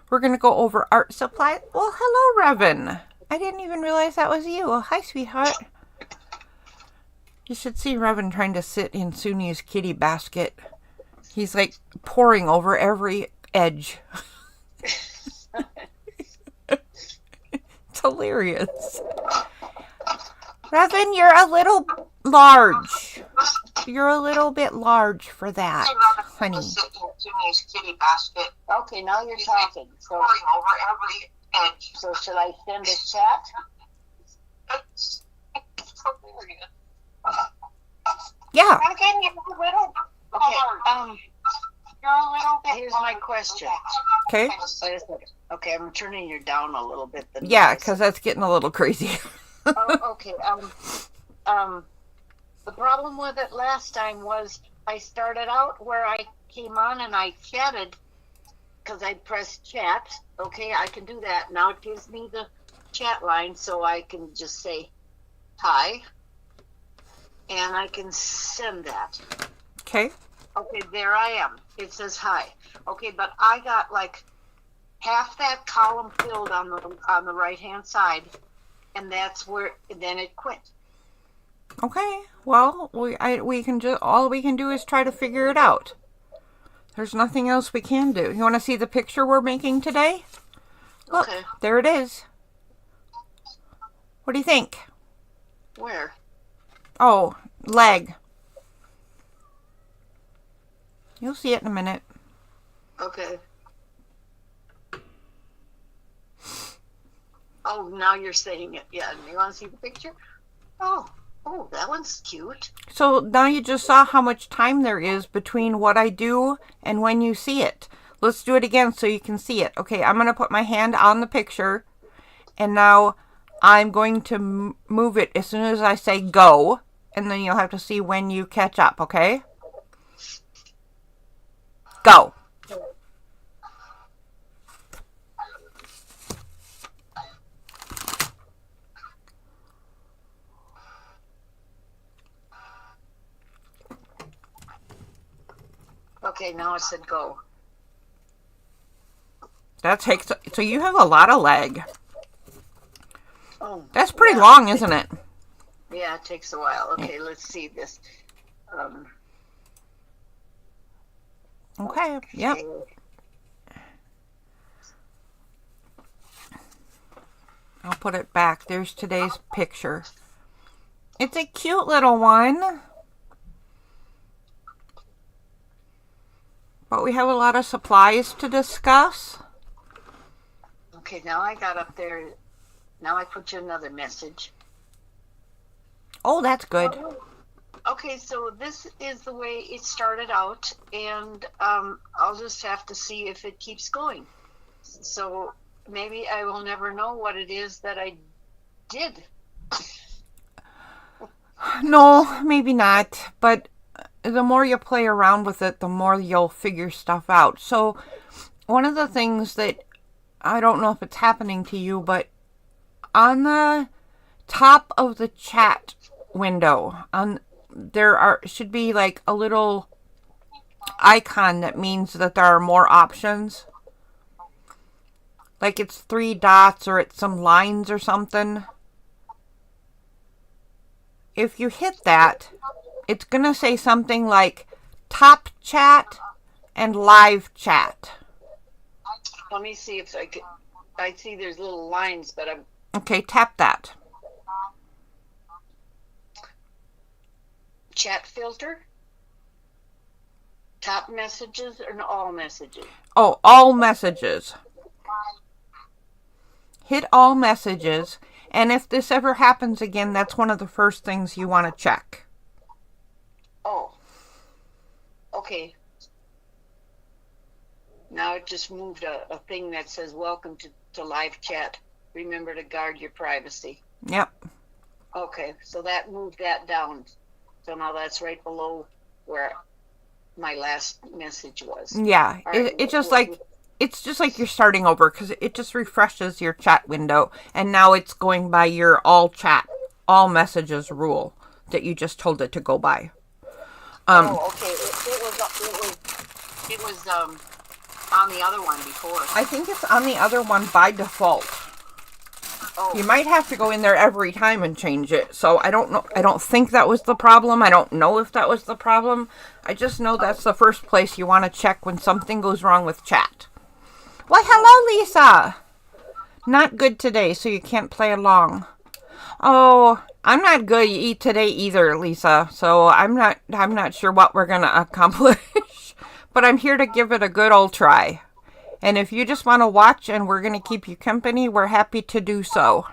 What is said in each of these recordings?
We're going to go over art supply. Well, hello, Revan. I didn't even realize that was you. Oh, hi, sweetheart. You should see Revan trying to sit in Suni's kitty basket. He's like poring over every edge. It's hilarious. Revan, you're a little large. You're a little bit large for that, honey. Okay, now you're talking. So should I send a chat? Yeah. Again, you're a little. Okay. You're a little bit. Here's my question. Okay. Wait a second. Okay, I'm turning you down a little bit. Yeah, because that's getting a little crazy. Okay. The problem with it last time was I started out where I came on and I chatted because I pressed chat. Okay, I can do that. Now it gives me the chat line so I can just say hi and I can send that. Okay. Okay, there I am. It says hi. Okay, but I got like half that column filled on the right hand side, and that's where then it quit. Okay. Well, we can just all we can do is try to figure it out. There's nothing else we can do. You want to see the picture we're making today? Look, Okay. there it is. What do you think? Where? Oh, leg. You'll see it in a minute. Okay. Oh, now you're saying it. Yeah. You want to see the picture? Oh, that one's cute. So now you just saw how much time there is between what I do and when you see it. Let's do it again so you can see it. Okay, I'm going to put my hand on the picture, and now I'm going to move it as soon as I say go, and then you'll have to see when you catch up, okay? Go. Okay, now it said go. That takes, so you have a lot of leg. Oh, that's pretty long, isn't it? Yeah, it takes a while. Okay, let's see this. Okay, yep. I'll put it back. There's today's picture. It's a cute little one. But we have a lot of supplies to discuss. Okay, now I got up there. Now I put you another message. Oh, that's good. Okay, so this is the way it started out, and I'll just have to see if it keeps going. So maybe I will never know what it is that I did. No, maybe not. But the more you play around with it, the more you'll figure stuff out. So one of the things that, I don't know if it's happening to you, but on the top of the chat window, should be like a little icon that means that there are more options. Like it's 3 dots or it's some lines or something. If you hit that, it's going to say something like top chat and live chat. Let me see if I can. I see there's little lines, but I'm... Okay, tap that. Chat filter? Top messages or all messages? Oh, all messages. Hit all messages, and if this ever happens again, that's one of the first things you want to check. Oh. Okay. Now it just moved a thing that says, welcome to live chat. Remember to guard your privacy. Yep. Okay, so that moved that down. So now that's right below where my last message was. Yeah, Right. it's just like you're starting over, because it just refreshes your chat window, and now it's going by your all messages rule that you just told it to go by. Okay. It was on the other one before. I think it's on the other one by default. Oh. You might have to go in there every time and change it. So I don't know. I don't think that was the problem. I don't know if that was the problem. I just know that's the first place you want to check when something goes wrong with chat. Well, hello, Lisa. Not good today, so you can't play along. Oh, I'm not good today either, Lisa. So I'm not sure what we're gonna accomplish. But I'm here to give it a good old try. And if you just want to watch and we're going to keep you company, we're happy to do so.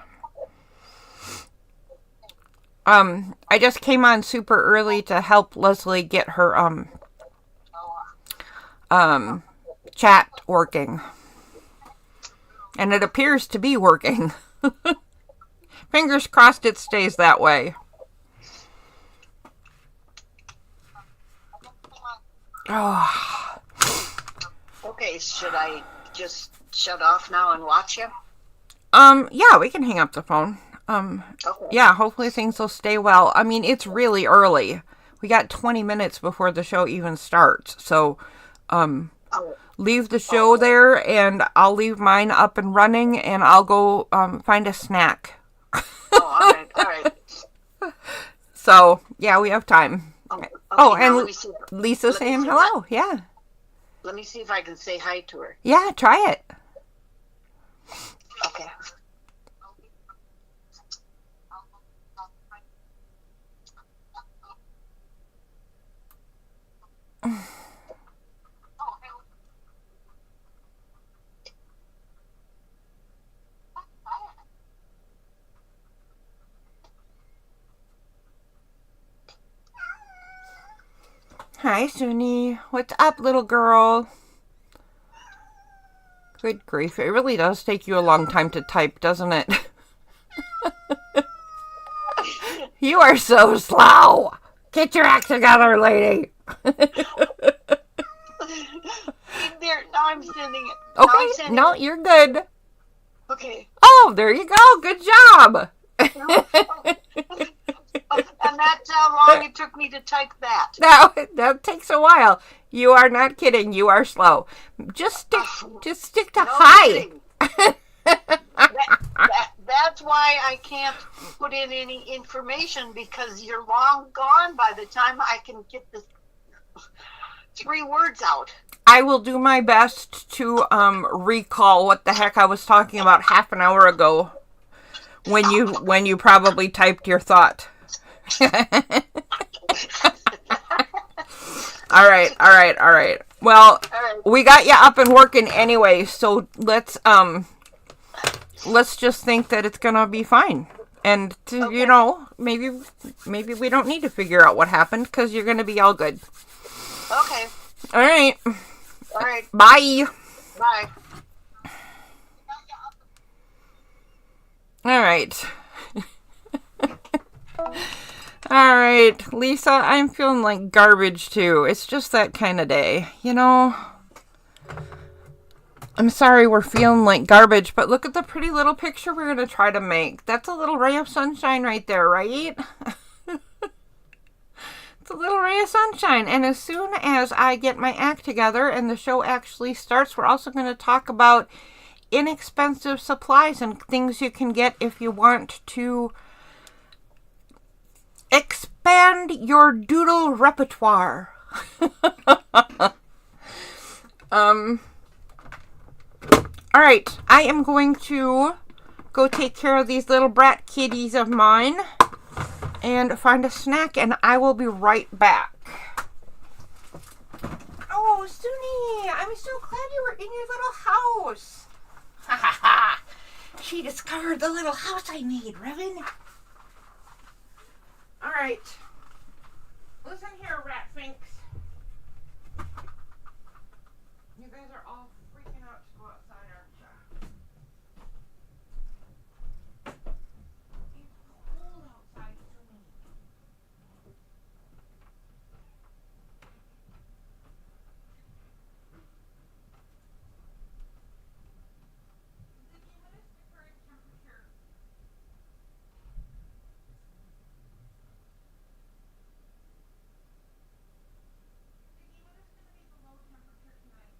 I just came on super early to help Leslie get her chat working. And it appears to be working. Fingers crossed it stays that way. Oh. Okay, should I just shut off now and watch you? Yeah, we can hang up the phone. Okay. Yeah, hopefully things will stay well. I mean, it's really early. We got 20 minutes before the show even starts. So, leave the show there and I'll leave mine up and running and I'll go, find a snack. All right. So, yeah, we have time. Okay, and Lisa's saying hello. Yeah. Let me see if I can say hi to her. Yeah, try it. Okay. Hi, Suni. What's up, little girl? Good grief. It really does take you a long time to type, doesn't it? You are so slow. Get your act together, lady. There, now I'm sending it. Okay, no, you're good. Okay. Oh, there you go. Good job. And that's how long it took me to type that. That takes a while. You are not kidding. You are slow. Just stick to hi. That's why I can't put in any information because you're long gone by the time I can get the 3 words out. I will do my best to recall what the heck I was talking about half an hour ago when you probably typed your thought. All right. Well, we got you up and working anyway, so let's just think that it's gonna be fine. And maybe we don't need to figure out what happened because you're gonna be all good. Okay. All right. Bye. All right. All right, Lisa, I'm feeling like garbage too. It's just that kind of day, I'm sorry we're feeling like garbage, but look at the pretty little picture we're going to try to make. That's a little ray of sunshine right there, right? It's a little ray of sunshine. And as soon as I get my act together and the show actually starts, we're also going to talk about inexpensive supplies and things you can get if you want to expand your doodle repertoire. All right, I am going to go take care of these little brat kitties of mine and find a snack, and I will be right back. Oh, Suni, I'm so glad you were in your little house. Ha ha ha. She discovered the little house I made, Revan. All right. Listen here, rat finks. You guys are all freaking out to go outside, aren't you? It's cold outside to me. What is the current temperature? What is going to be the low temperature tonight?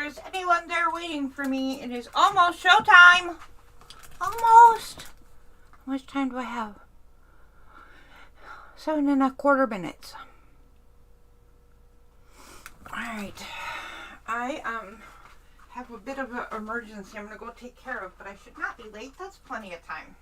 there's anyone there waiting for me, it is almost showtime. Almost. How much time do I have? 7.25 minutes. Alright. I have a bit of an emergency I'm going to go take care of, but I should not be late. That's plenty of time.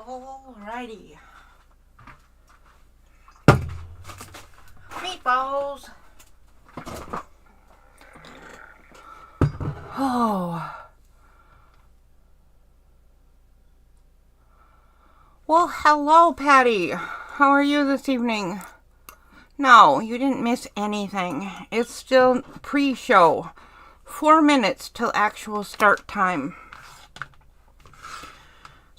Alrighty. Meatballs. Oh. Well, hello, Patty. How are you this evening? No, you didn't miss anything. It's still pre-show. 4 minutes till actual start time.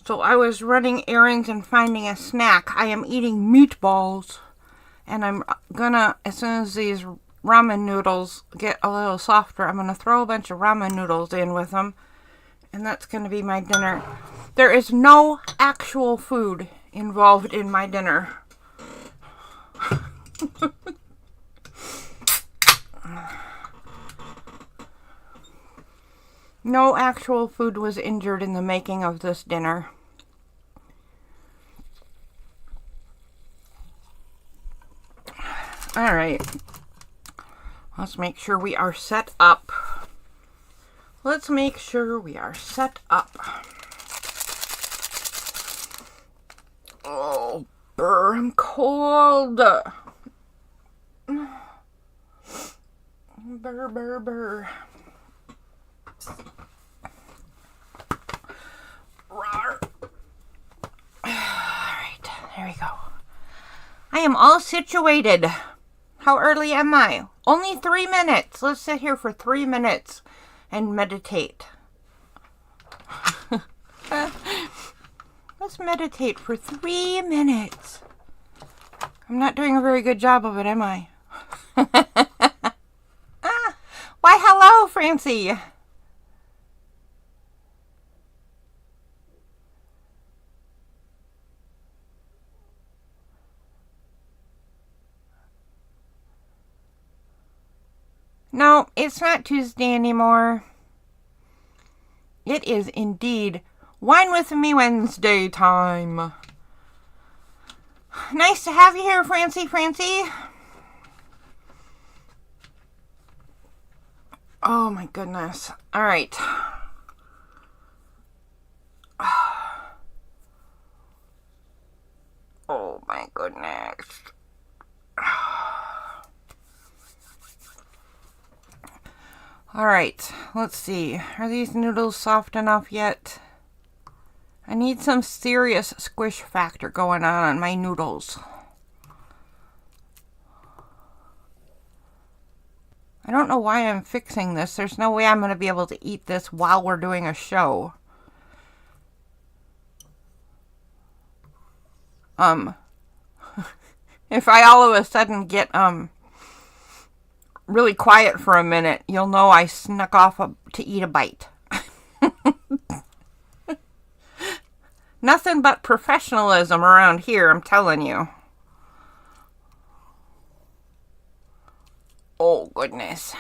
So I was running errands and finding a snack. I am eating meatballs. And I'm gonna, as soon as these ramen noodles get a little softer, I'm gonna throw a bunch of ramen noodles in with them. And that's gonna be my dinner. There is no actual food involved in my dinner. No actual food was injured in the making of this dinner. All right. Let's make sure we are set up. Let's make sure we are set up. Oh, brr, I'm cold. Brr, brr, brr. Rawr. Alright, there we go. I am all situated. How early am I? Only 3 minutes. Let's sit here for 3 minutes and meditate. Let's meditate for 3 minutes. I'm not doing a very good job of it, am I? Why, hello, Francie. No, it's not Tuesday anymore. It is indeed Wine with Me Wednesday time. Nice to have you here, Francie. Oh my goodness. All right. Oh my goodness. All right, let's see. Are these noodles soft enough yet? I need some serious squish factor going on my noodles. I don't know why I'm fixing this. There's no way I'm going to be able to eat this while we're doing a show. If I all of a sudden get, really quiet for a minute, you'll know I snuck off to eat a bite. Nothing but professionalism around here, I'm telling you. Oh, goodness.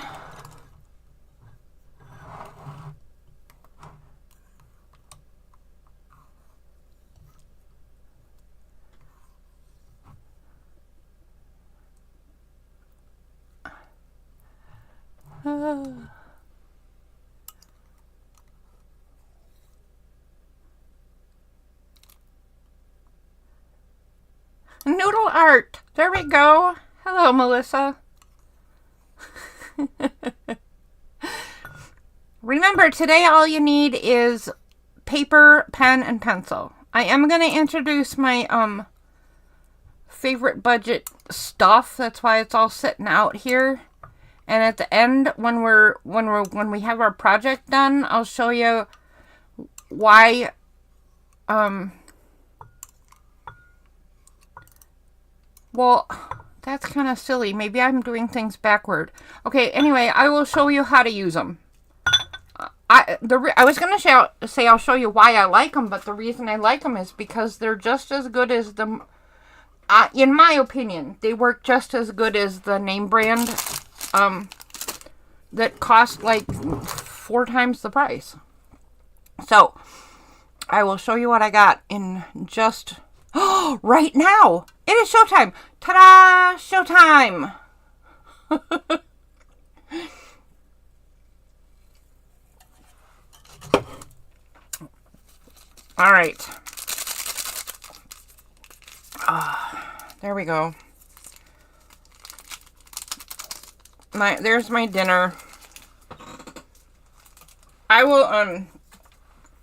Noodle art. There we go. Hello, Melissa. Remember, today all you need is paper, pen, and pencil. I am going to introduce my favorite budget stuff. That's why it's all sitting out here. And at the end, when we have our project done, I'll show you why well, that's kind of silly. Maybe I'm doing things backward. Okay, anyway, I will show you how to use them. I was going to say I'll show you why I like them, but the reason I like them is because they're just as good as the, in my opinion, they work just as good as the name brand that cost like 4 times the price. So, I will show you what I got in just right now. It is showtime. Ta-da! Showtime. All right. There we go. There's my dinner. I will,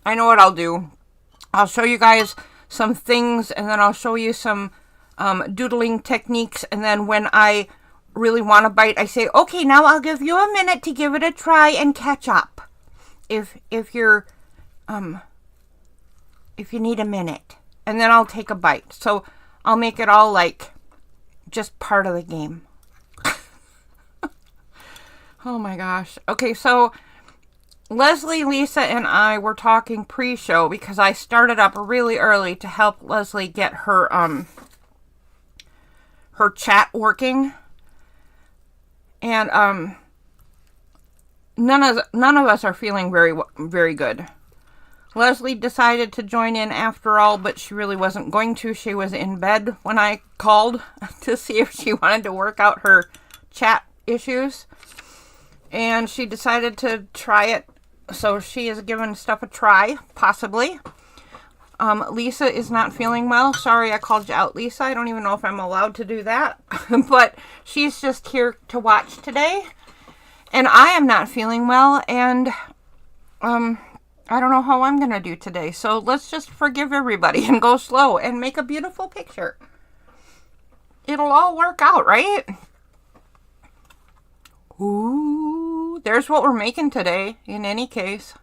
I know what I'll do. I'll show you guys some things, and then I'll show you some doodling techniques, and then when I really want to bite, I say, okay, now I'll give you a minute to give it a try and catch up. If you need a minute, and then I'll take a bite. So I'll make it all like just part of the game. Oh my gosh. Okay, so Leslie, Lisa, and I were talking pre-show because I started up really early to help Leslie get her her chat working. And none of us are feeling very good. Leslie decided to join in after all, but she really wasn't going to. She was in bed when I called to see if she wanted to work out her chat issues. And she decided to try it. So she is giving stuff a try, possibly. Lisa is not feeling well. Sorry I called you out, Lisa. I don't even know if I'm allowed to do that. But she's just here to watch today. And I am not feeling well. And I don't know how I'm going to do today. So let's just forgive everybody and go slow and make a beautiful picture. It'll all work out, right? Ooh, there's what we're making today, in any case.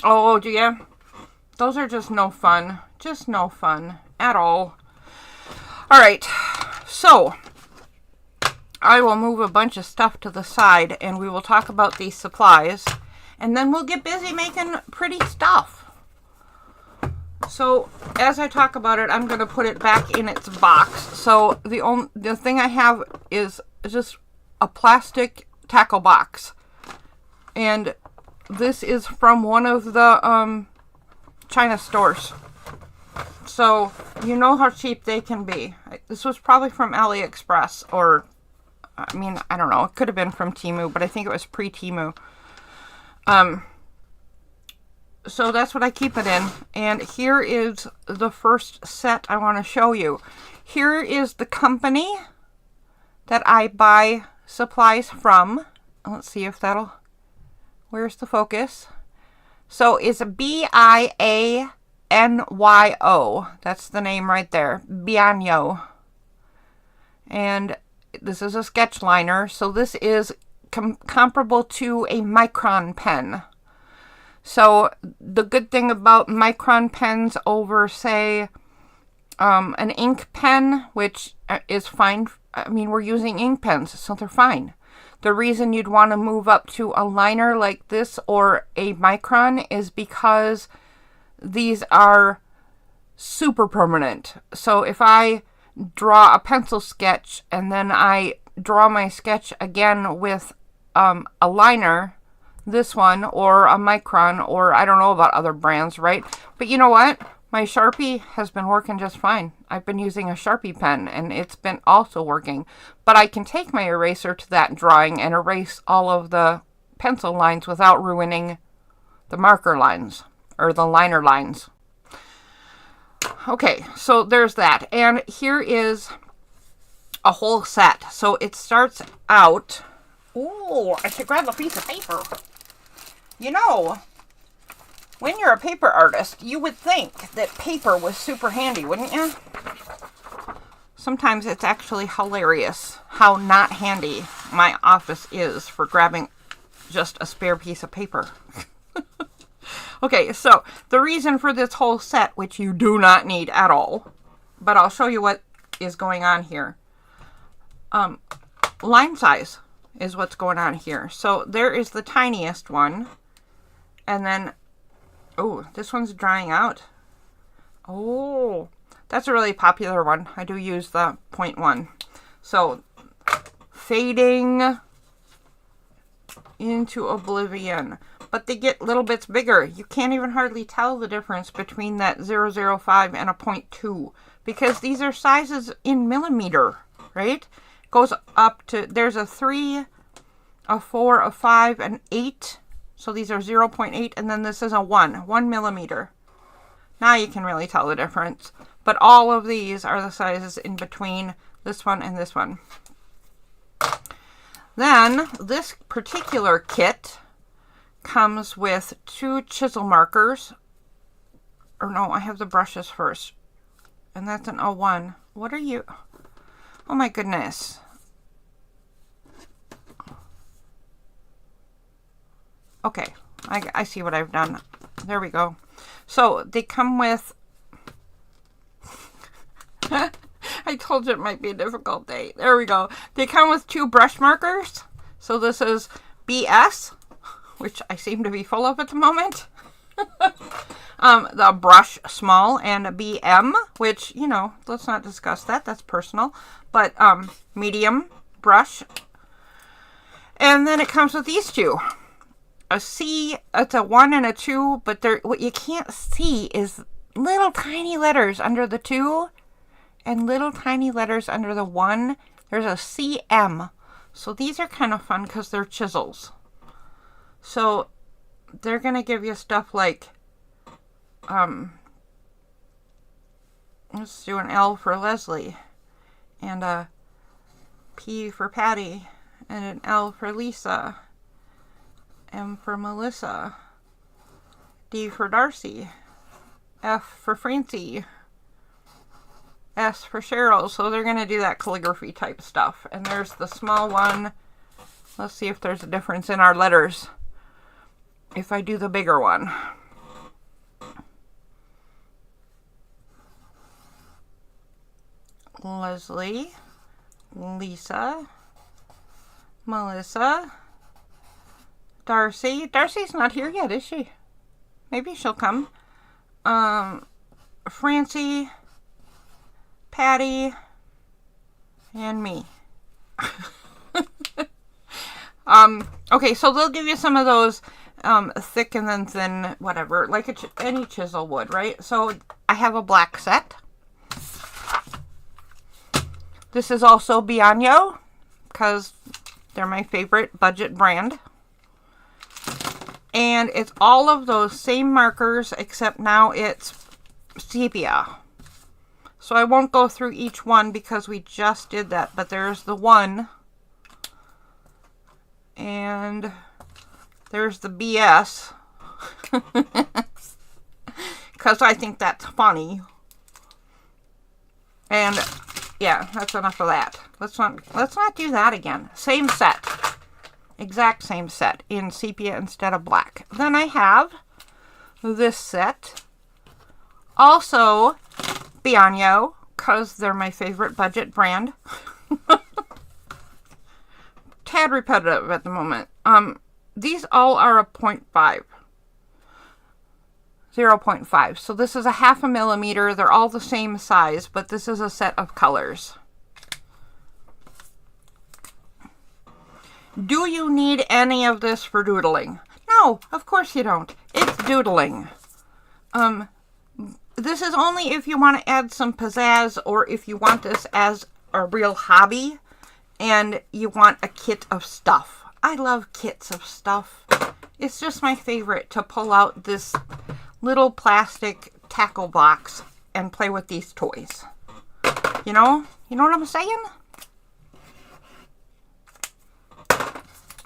Oh, yeah. Those are just no fun. Just no fun at all. All right. So, I will move a bunch of stuff to the side and we will talk about these supplies. And then we'll get busy making pretty stuff. So, as I talk about it, I'm going to put it back in its box. So, the thing I have is just a plastic tackle box. And this is from one of the China stores. So, you know how cheap they can be. This was probably from AliExpress, or, I mean, I don't know. It could have been from Temu, but I think it was pre-Temu. So that's what I keep it in. And here is the first set I want to show you. Here is the company that I buy supplies from. Let's see if that'll... Where's the focus? So it's Bianyo. That's the name right there. Bianyo. And this is a sketch liner. So this is comparable to a Micron pen. So the good thing about Micron pens over, say, an ink pen, which is fine. I mean, we're using ink pens, so they're fine. The reason you'd want to move up to a liner like this or a Micron is because these are super permanent. So if I draw a pencil sketch and then I draw my sketch again with a liner, this one, or a Micron, or I don't know about other brands, right? But you know what? My Sharpie has been working just fine. I've been using a Sharpie pen, and it's been also working. But I can take my eraser to that drawing and erase all of the pencil lines without ruining the marker lines, or the liner lines. Okay, so there's that. And here is a whole set. So it starts out... Ooh, I should grab a piece of paper. You know, when you're a paper artist, you would think that paper was super handy, wouldn't you? Sometimes it's actually hilarious how not handy my office is for grabbing just a spare piece of paper. Okay, so the reason for this whole set, which you do not need at all, but I'll show you what is going on here. Line size is what's going on here. So there is the tiniest one. And then, oh, this one's drying out. Oh, that's a really popular one. I do use the 0.1. So, fading into oblivion. But they get little bits bigger. You can't even hardly tell the difference between that 0.05 and a 0.2. Because these are sizes in millimeter, right? Goes up to, there's a 3, a 4, a 5, an 8. So these are 0.8, and then this is a 1 millimeter. Now you can really tell the difference. But all of these are the sizes in between this one and this one. Then, this particular kit comes with 2 chisel markers. Or no, I have the brushes first. And that's an 01. What are you? Oh my goodness. Okay, I see what I've done. There we go. So, they come with... I told you it might be a difficult day. There we go. They come with 2 brush markers. So this is BS, which I seem to be full of at the moment. The brush small and a BM, which, you know, let's not discuss that. That's personal. But medium brush. And then it comes with these two. A C, it's a 1 and a 2, but what you can't see is little tiny letters under the 2 and little tiny letters under the 1. There's a CM. So these are kind of fun because they're chisels. So they're going to give you stuff like, let's do an L for Leslie, and a P for Patty, and an L for Lisa, M for Melissa, D for Darcy, F for Francie, S for Cheryl. So they're going to do that calligraphy type stuff. And there's the small one. Let's see if there's a difference in our letters if I do the bigger one. Leslie, Lisa, Melissa, Darcy. Darcy's not here yet, is she? Maybe she'll come. Francie, Patty, and me. Okay, so they'll give you some of those thick and then thin, whatever, like any chisel would, right? So I have a black set. This is also Bianyo, because they're my favorite budget brand. And it's all of those same markers, except now it's sepia. So I won't go through each one because we just did that. But there's the 1. And there's the BS. Because I think that's funny. And yeah, that's enough of that. Let's not do that again. Same set. Exact same set in sepia instead of black. Then I have this set. Also Bianyo, because they're my favorite budget brand. Tad repetitive at the moment. These all are a 0.5. 0.5. So this is a 0.5 millimeter. They're all the same size, but this is a set of colors. Do you need any of this for doodling? No, of course you don't. It's doodling. This is only if you want to add some pizzazz, or if you want this as a real hobby and you want a kit of stuff. I love kits of stuff. It's just my favorite to pull out this little plastic tackle box and play with these toys. You know what I'm saying?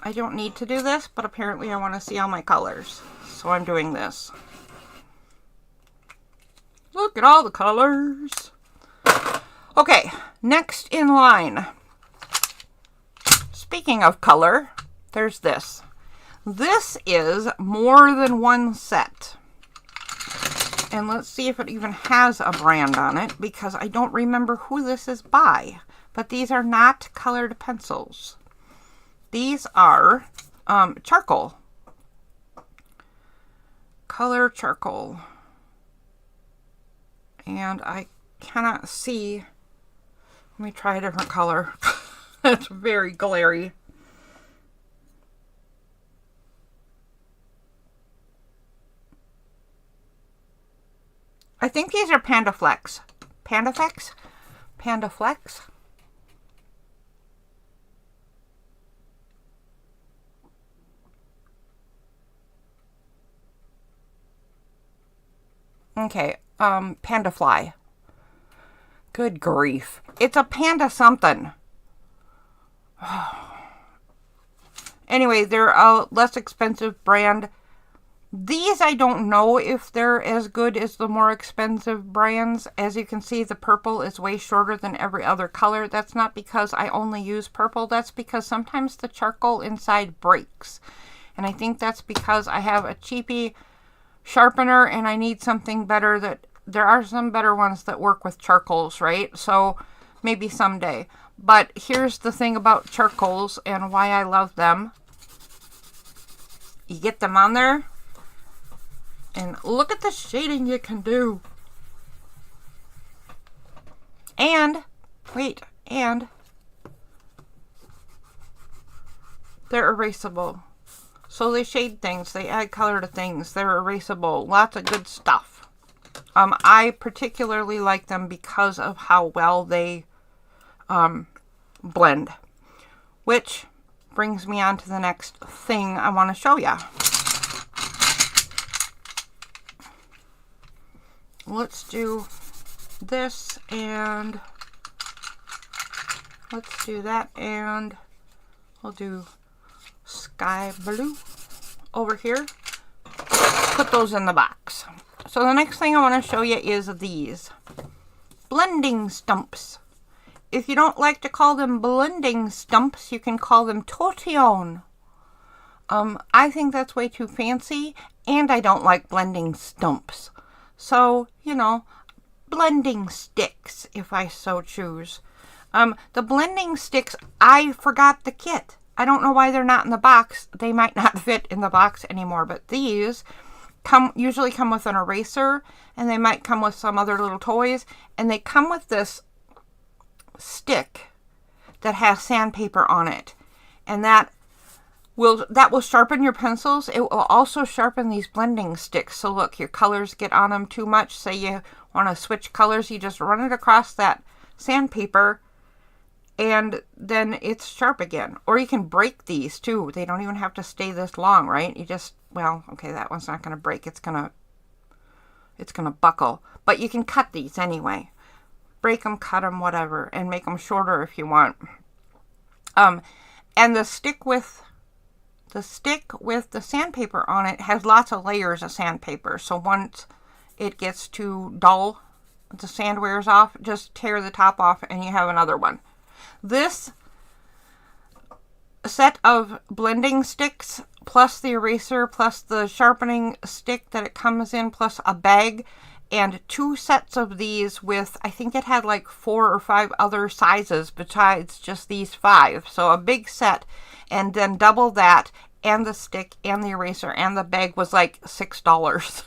I don't need to do this, but apparently I want to see all my colors. So I'm doing this. Look at all the colors. Okay, next in line. Speaking of color, there's this. This is more than one set. And let's see if it even has a brand on it, because I don't remember who this is by. But these are not colored pencils. These are charcoal. Color charcoal. And I cannot see. Let me try a different color. It's very glary. I think these are Panda Flex. Panda Flex? Panda Flex? Okay, Panda Fly. Good grief. It's a panda something. Anyway, they're a less expensive brand. These, I don't know if they're as good as the more expensive brands. As you can see, the purple is way shorter than every other color. That's not because I only use purple. That's because sometimes the charcoal inside breaks. And I think that's because I have a cheapy sharpener and I need something better. That there are some better ones that work with charcoals, right? So maybe someday. But here's the thing about charcoals and why I love them. you get them on there, and look at the shading you can do. And, wait, and they're erasable. So they shade things, they add color to things, they're erasable, lots of good stuff. I particularly like them because of how well they blend. Which brings me on to the next thing I want to show you. Let's do this, and let's do that, and we'll do sky blue over here. Put those in the box. So the next thing I want to show you is these blending stumps. If you don't like to call them blending stumps, you can call them tortillon. I think that's way too fancy, and I don't like blending stumps. So, you know, blending sticks, if I so choose. The blending sticks, I forgot the kit. I don't know why they're not in the box. They might not fit in the box anymore, but these usually come with an eraser, and they might come with some other little toys, and they come with this stick that has sandpaper on it, and that will sharpen your pencils. It will also sharpen these blending sticks. So look, your colors get on them too much. Say you want to switch colors, you just run it across that sandpaper, and then it's sharp again. Or you can break these too. They don't even have to stay this long, right? You just, well, okay, that one's not going to break. It's going to buckle. But you can cut these anyway. Break them, cut them, whatever, and make them shorter if you want. And the stick with the sandpaper on it has lots of layers of sandpaper. So once it gets too dull, the sand wears off, just tear the top off and you have another one. This set of blending sticks, plus the eraser, plus the sharpening stick that it comes in, plus a bag, and 2 sets of these with, I think it had like 4 or 5 other sizes besides just these 5. So a big set, and then double that, and the stick, and the eraser, and the bag was like $6.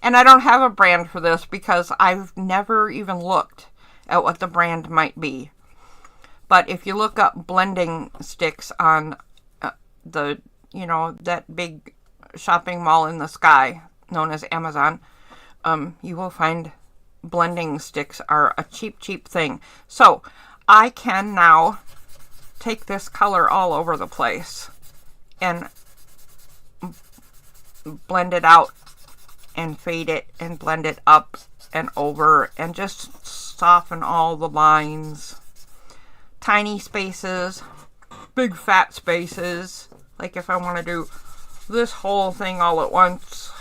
And I don't have a brand for this because I've never even looked at what the brand might be. But if you look up blending sticks on that big shopping mall in the sky known as Amazon, you will find blending sticks are a cheap thing. So I can now take this color all over the place and blend it out and fade it and blend it up and over and just soften all the lines. Tiny spaces, big fat spaces, like if I want to do this whole thing all at once.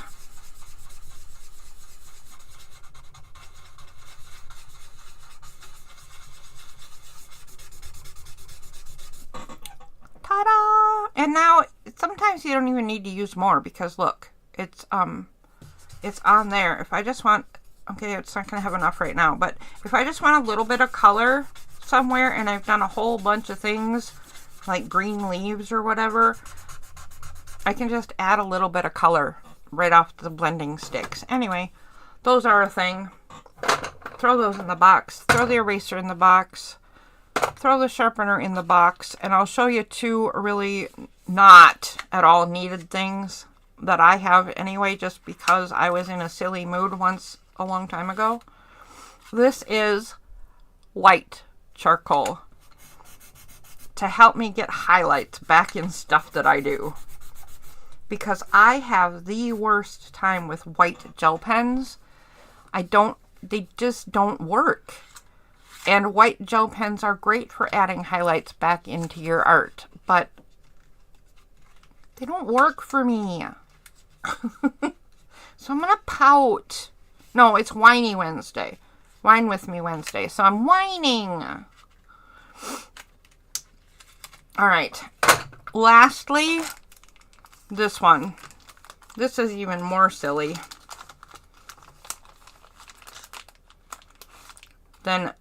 Ta-da! And now sometimes you don't even need to use more because look, it's on there. If I just want, okay, it's not going to have enough right now, but if I just want a little bit of color somewhere and I've done a whole bunch of things like green leaves or whatever, I can just add a little bit of color right off the blending sticks. Anyway, those are a thing. Throw those in the box. Throw the eraser in the box. Throw the sharpener in the box. And I'll show you 2 really not at all needed things that I have anyway, just because I was in a silly mood once a long time ago. This is white charcoal to help me get highlights back in stuff that I do, because I have the worst time with white gel pens. They just don't work. And white gel pens are great for adding highlights back into your art, but they don't work for me. So I'm gonna pout. No, it's Whiny Wednesday. Wine with me Wednesday. So I'm whining. Alright. Lastly, this one. This is even more silly than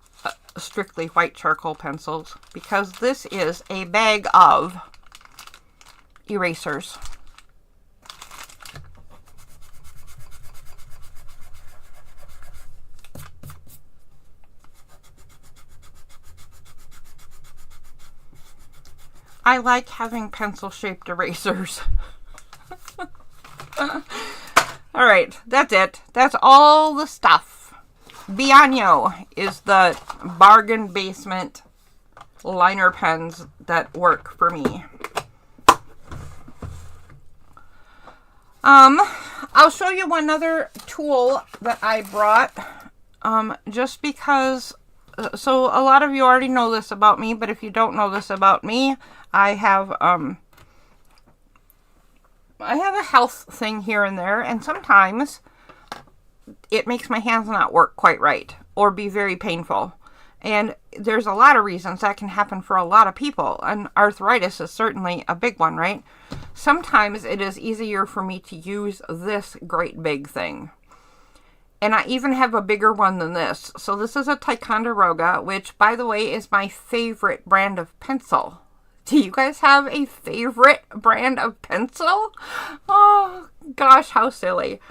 strictly white charcoal pencils, because this is a bag of erasers. I like having pencil-shaped erasers. All right, that's it. That's all the stuff. Bianyo is the bargain basement liner pens that work for me. I'll show you one other tool that I brought, just because, so a lot of you already know this about me, but if you don't know this about me, I have a health thing here and there, and sometimes it makes my hands not work quite right, or be very painful. And there's a lot of reasons that can happen for a lot of people, and arthritis is certainly a big one, right? Sometimes it is easier for me to use this great big thing. And I even have a bigger one than this. So this is a Ticonderoga, which, by the way, is my favorite brand of pencil. Do you guys have a favorite brand of pencil? Oh, gosh, how silly.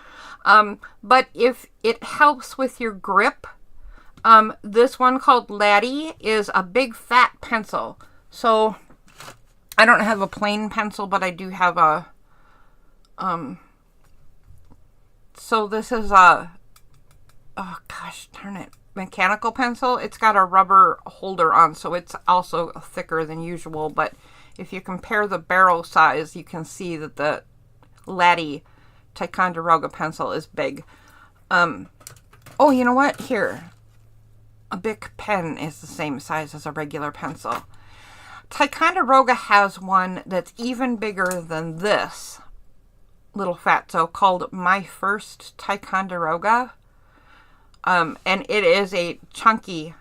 But if it helps with your grip, this one called Laddie is a big fat pencil. So I don't have a plain pencil, but I do have a, so this is a, oh gosh, darn it, mechanical pencil. It's got a rubber holder on, so it's also thicker than usual. But if you compare the barrel size, you can see that the Laddie Ticonderoga pencil is big. Oh, you know what? Here. A Bic pen is the same size as a regular pencil. Ticonderoga has one that's even bigger than this little fatso called My First Ticonderoga. And it is a chunky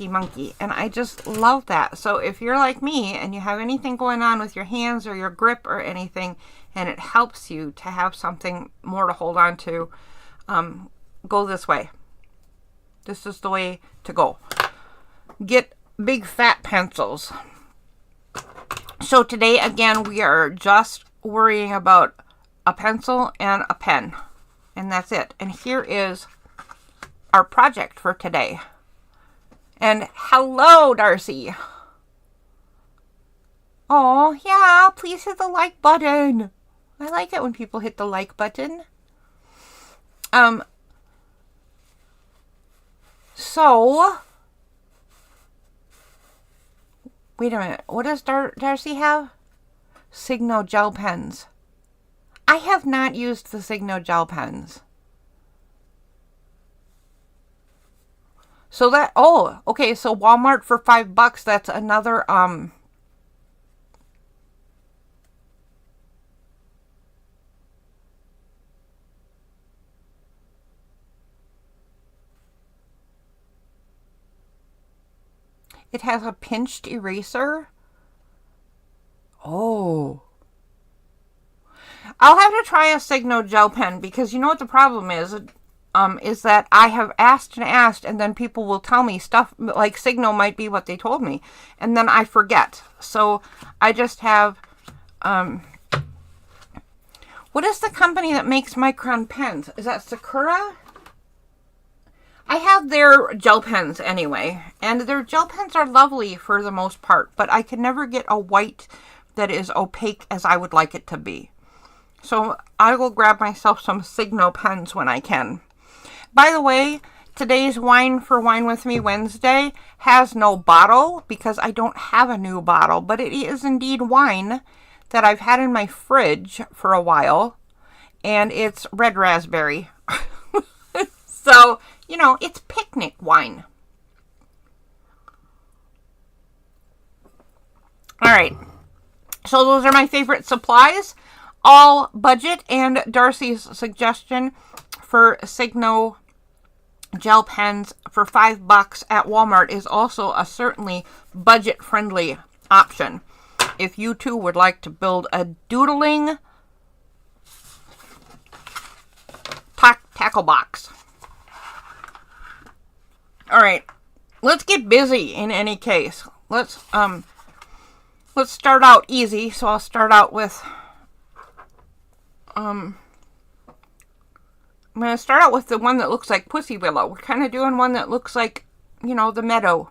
monkey. And I just love that. So if you're like me and you have anything going on with your hands or your grip or anything, and it helps you to have something more to hold on to, go this way. This is the way to go. Get big fat pencils. So today, again, we are just worrying about a pencil and a pen. And that's it. And here is our project for today. And hello, Darcy. Oh, yeah, please hit the like button. I like it when people hit the like button. So, wait a minute. What does Darcy have? Signo gel pens. I have not used the Signo gel pens. So that, oh, okay, so Walmart for $5, that's another, it has a pinched eraser. Oh. I'll have to try a Signo gel pen, because you know what the problem is that I have asked and then people will tell me stuff like Signo might be what they told me, and then I forget. So I just have, what is the company that makes Micron pens? Is that Sakura? I have their gel pens anyway, and their gel pens are lovely for the most part, but I can never get a white that is opaque as I would like it to be. So I will grab myself some Signo pens when I can. By the way, today's Wine for Wine With Me Wednesday has no bottle because I don't have a new bottle, but it is indeed wine that I've had in my fridge for a while, and it's red raspberry. So, you know, it's picnic wine. All right. So those are my favorite supplies. All budget, and Darcy's suggestion for Signo gel pens for $5 at Walmart is also a certainly budget-friendly option. If you too would like to build a doodling tackle box. All right, let's get busy in any case. Let's start out easy. So I'll start out with, I'm going to start out with the one that looks like Pussy Willow. We're kind of doing one that looks like, you know, the meadow.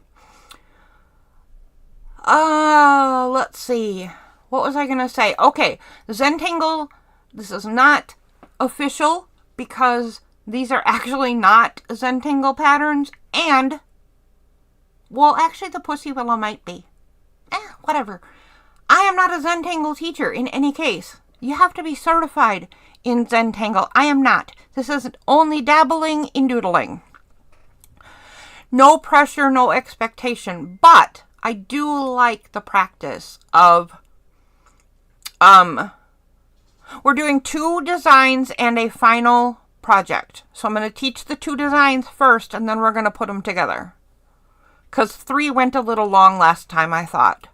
Let's see. What was I going to say? Okay, Zentangle, this is not official because these are actually not Zentangle patterns, and, well, actually the Pussy Willow might be. Whatever. I am not a Zentangle teacher in any case. You have to be certified in Zentangle. I am not. This is only dabbling in doodling. No pressure, no expectation, but I do like the practice of, we're doing 2 designs and a final project. So I'm going to teach the 2 designs first, and then we're going to put them together. Because 3 went a little long last time, I thought.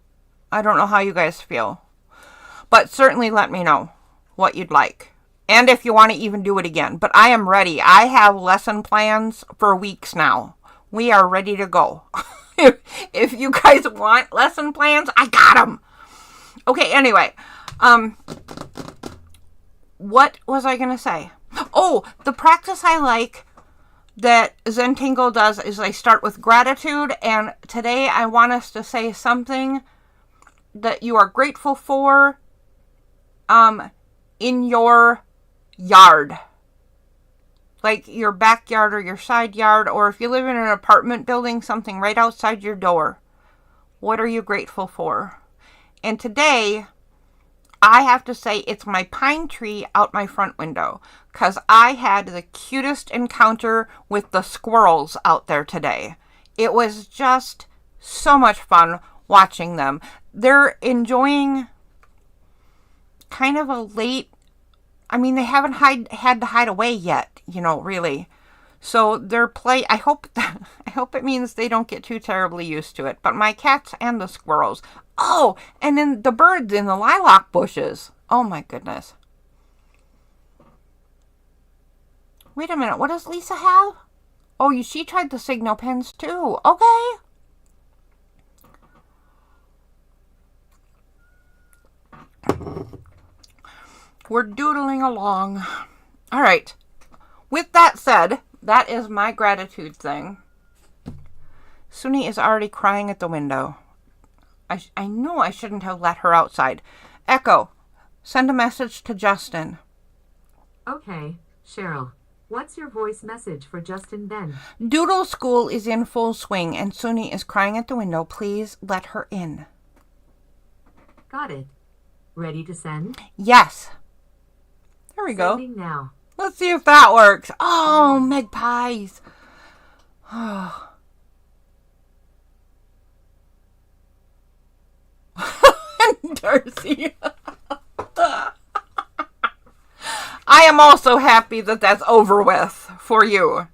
I don't know how you guys feel. But certainly let me know what you'd like. And if you want to even do it again. But I am ready. I have lesson plans for weeks now. We are ready to go. If you guys want lesson plans, I got them. Okay, anyway. What was I going to say? Oh, the practice I like that Zentangle does is I start with gratitude. And today I want us to say something that you are grateful for in your yard. Like your backyard or your side yard, or if you live in an apartment building, something right outside your door. What are you grateful for? And today, I have to say it's my pine tree out my front window, because I had the cutest encounter with the squirrels out there today. It was just so much fun watching them. They're enjoying kind of a late, they haven't had to hide away yet, really. So their play, I hope it means they don't get too terribly used to it. But my cats and the squirrels. Oh, and then the birds in the lilac bushes. Oh my goodness. Wait a minute, what does Lisa have? Oh, she tried the signal pens too. Okay. We're doodling along. All right. With that said, that is my gratitude thing. Suni is already crying at the window. I know I shouldn't have let her outside. Echo, send a message to Justin. Okay, Cheryl. What's your voice message for Justin then? Doodle school is in full swing and Suni is crying at the window. Please let her in. Got it. Ready to send? Yes. There we go. Sending now. Let's see if that works. Oh, magpies. Oh. Darcy. I am also happy that that's over with for you.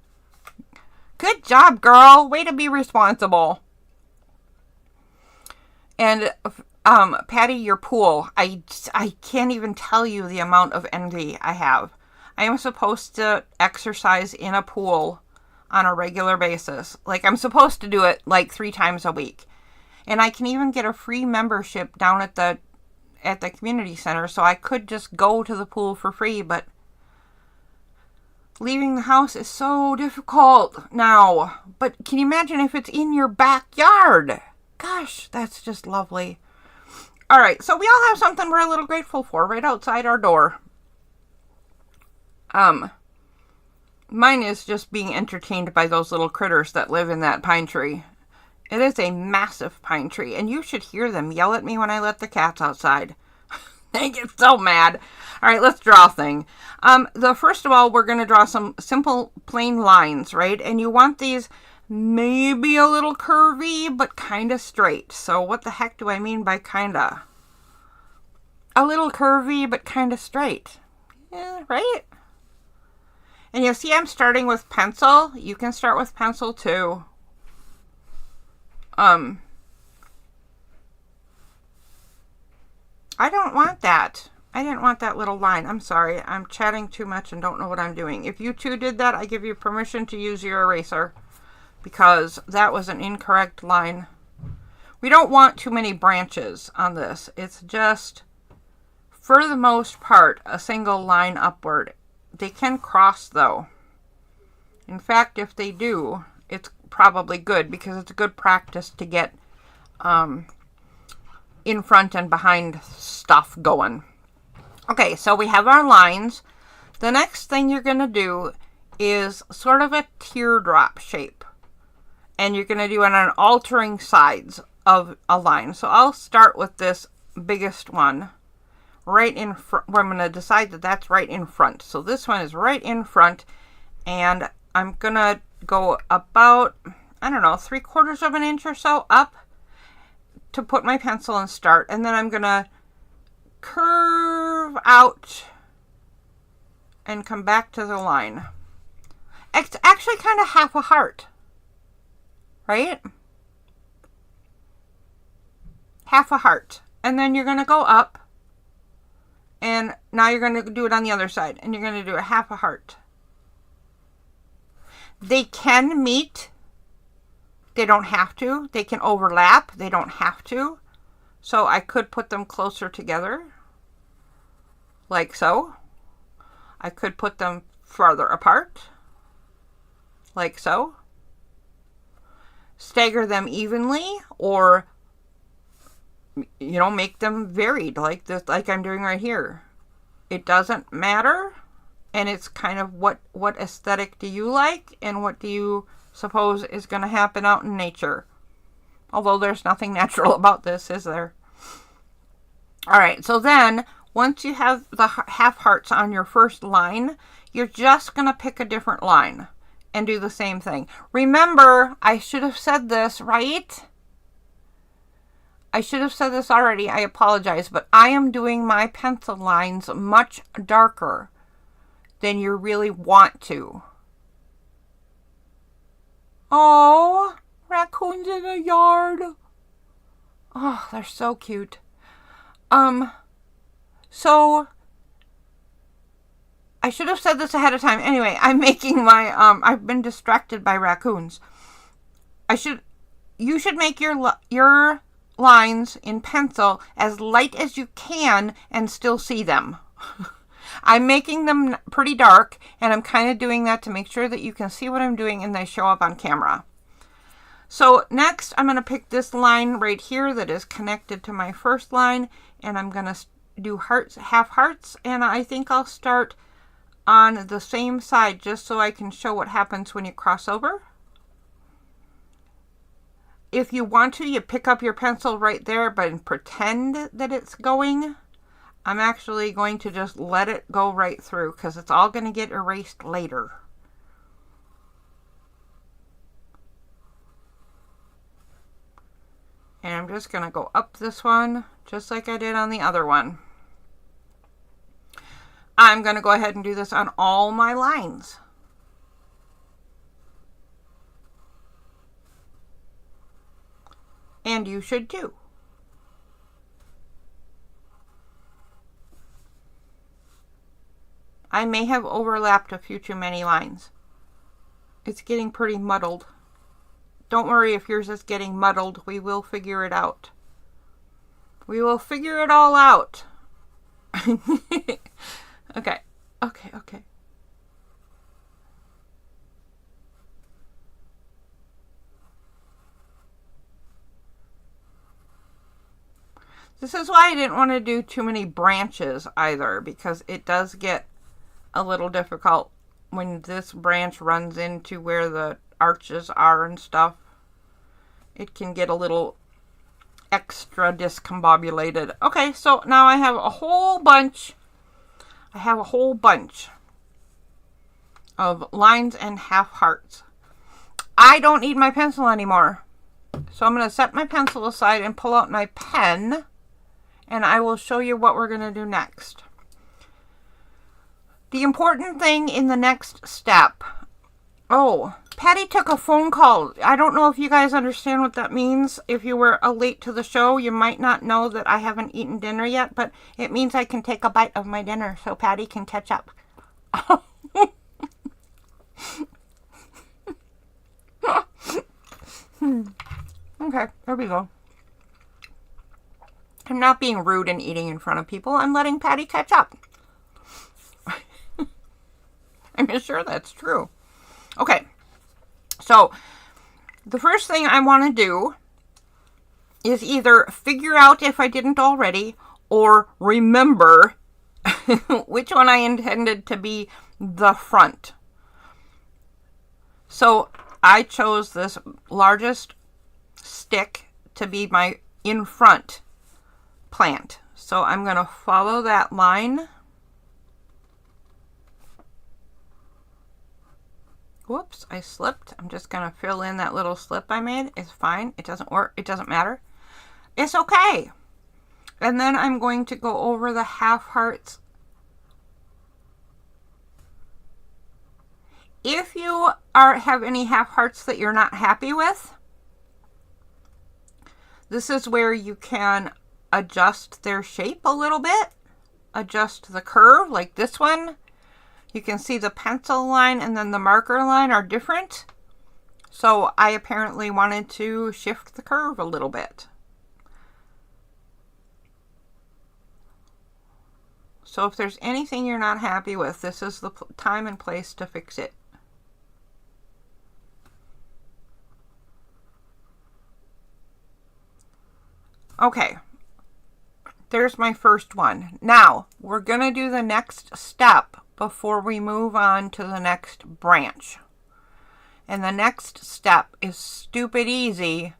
Good job, girl. Way to be responsible. And Patty, your pool. I can't even tell you the amount of envy I have. I am supposed to exercise in a pool on a regular basis. Like, I'm supposed to do it like 3 times a week. And I can even get a free membership down at the community center, so I could just go to the pool for free, but leaving the house is so difficult now. But can you imagine if it's in your backyard? Gosh, that's just lovely. All right, so we all have something we're a little grateful for right outside our door. Mine is just being entertained by those little critters that live in that pine tree. It is a massive pine tree, and you should hear them yell at me when I let the cats outside. They get so mad. All right, let's draw a thing. First of all, we're going to draw some simple, plain lines, right? And you want these maybe a little curvy, but kind of straight. So what the heck do I mean by kind of? A little curvy, but kind of straight. Yeah, right? And you'll see I'm starting with pencil. You can start with pencil too. I don't want that. I didn't want that little line. I'm sorry. I'm chatting too much and don't know what I'm doing. If you two did that, I give you permission to use your eraser because that was an incorrect line. We don't want too many branches on this. It's just, for the most part, a single line upward. They can cross though. In fact, if they do, it's probably good because it's a good practice to get in front and behind stuff going. Okay, so we have our lines. The next thing you're going to do is sort of a teardrop shape. And you're going to do it on altering sides of a line. So I'll start with this biggest one right in front, where I'm going to decide that that's right in front. So this one is right in front, and I'm going to go about, I don't know, 3/4 of an inch or so up to put my pencil and start. And then I'm going to curve out and come back to the line. It's actually kind of half a heart, right? Half a heart. And then you're going to go up, and now you're going to do it on the other side, and you're going to do a half a heart. They can meet. They don't have to. They can overlap. They don't have to. So I could put them closer together, like so. I could put them farther apart, like so. Stagger them evenly, or, you know, make them varied like this, like I'm doing right here. It doesn't matter, and it's kind of what aesthetic do you like, and what do you suppose is going to happen out in nature. Although there's nothing natural about this, is there? All right, so then once you have the half hearts on your first line, you're just going to pick a different line and do the same thing. Remember, I should have said this, right? I should have said this already. I apologize, but I am doing my pencil lines much darker than you really want to. Oh, raccoons in the yard. Oh, they're so cute. So I should have said this ahead of time. Anyway, I'm making my, I've been distracted by raccoons. You should make your lines in pencil as light as you can and still see them. I'm making them pretty dark, and I'm kind of doing that to make sure that you can see what I'm doing and they show up on camera. So next, I'm going to pick this line right here that is connected to my first line, and I'm going to do hearts, half hearts, and I think I'll start on the same side just so I can show what happens when you cross over. If you want to, you pick up your pencil right there, but pretend that it's going. I'm actually going to just let it go right through because it's all going to get erased later. And I'm just going to go up this one just like I did on the other one. I'm going to go ahead and do this on all my lines. And you should too. I may have overlapped a few too many lines. It's getting pretty muddled. Don't worry if yours is getting muddled. We will figure it out. We will figure it all out. Okay. This is why I didn't want to do too many branches either, because it does get a little difficult when this branch runs into where the arches are and stuff. It can get a little extra discombobulated. Okay, so now I have a whole bunch. Of lines and half hearts. I don't need my pencil anymore. So I'm going to set my pencil aside and pull out my pen, and I will show you what we're going to do next. The important thing in the next step. Oh, Patty took a phone call. I don't know if you guys understand what that means. If you were late to the show, you might not know that I haven't eaten dinner yet, but it means I can take a bite of my dinner so Patty can catch up. Okay, there we go. I'm not being rude and eating in front of people. I'm letting Patty catch up. I'm sure that's true. Okay, so the first thing I want to do is either figure out if I didn't already or remember which one I intended to be the front. So I chose this largest stick to be my in front plant. So I'm going to follow that line. Whoops, I slipped. I'm just going to fill in that little slip I made. It's fine. It doesn't work. It doesn't matter. It's okay. And then I'm going to go over the half hearts. If you have any half hearts that you're not happy with, this is where you can adjust their shape a little bit. Adjust the curve, like this one. You can see the pencil line and then the marker line are different. So I apparently wanted to shift the curve a little bit. So if there's anything you're not happy with, this is the time and place to fix it. Okay, there's my first one. Now, we're going to do the next step before we move on to the next branch. And the next step is stupid easy,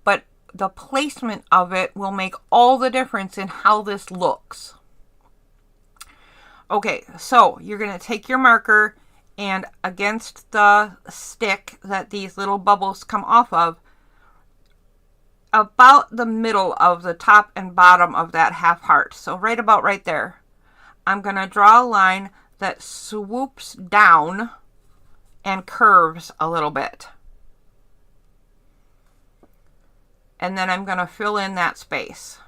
but the placement of it will make all the difference in how this looks. Okay, so you're going to take your marker and against the stick that these little bubbles come off of, about the middle of the top and bottom of that half heart. So right about right there. I'm going to draw a line that swoops down and curves a little bit. And then I'm going to fill in that space.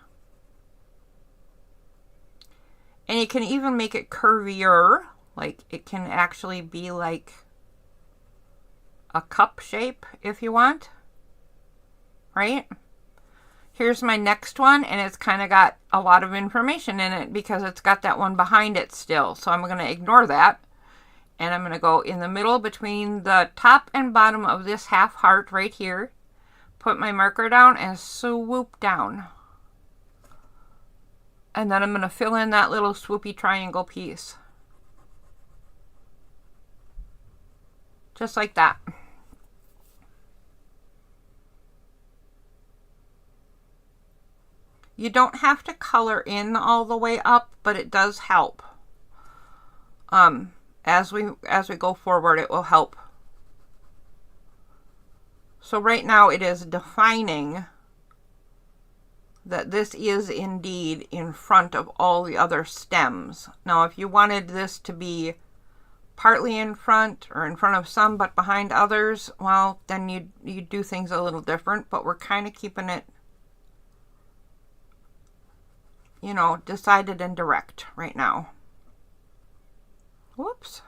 And you can even make it curvier, like it can actually be like a cup shape if you want, right? Here's my next one, and it's kind of got a lot of information in it because it's got that one behind it still. So I'm going to ignore that. And I'm going to go in the middle between the top and bottom of this half heart right here. Put my marker down and swoop down. And then I'm going to fill in that little swoopy triangle piece. Just like that. You don't have to color in all the way up, but it does help. As we go forward, it will help. So right now it is defining that this is indeed in front of all the other stems. Now, if you wanted this to be partly in front or in front of some but behind others, well, then you do things a little different, but we're kind of keeping it, you know, decided and direct right now. Whoops.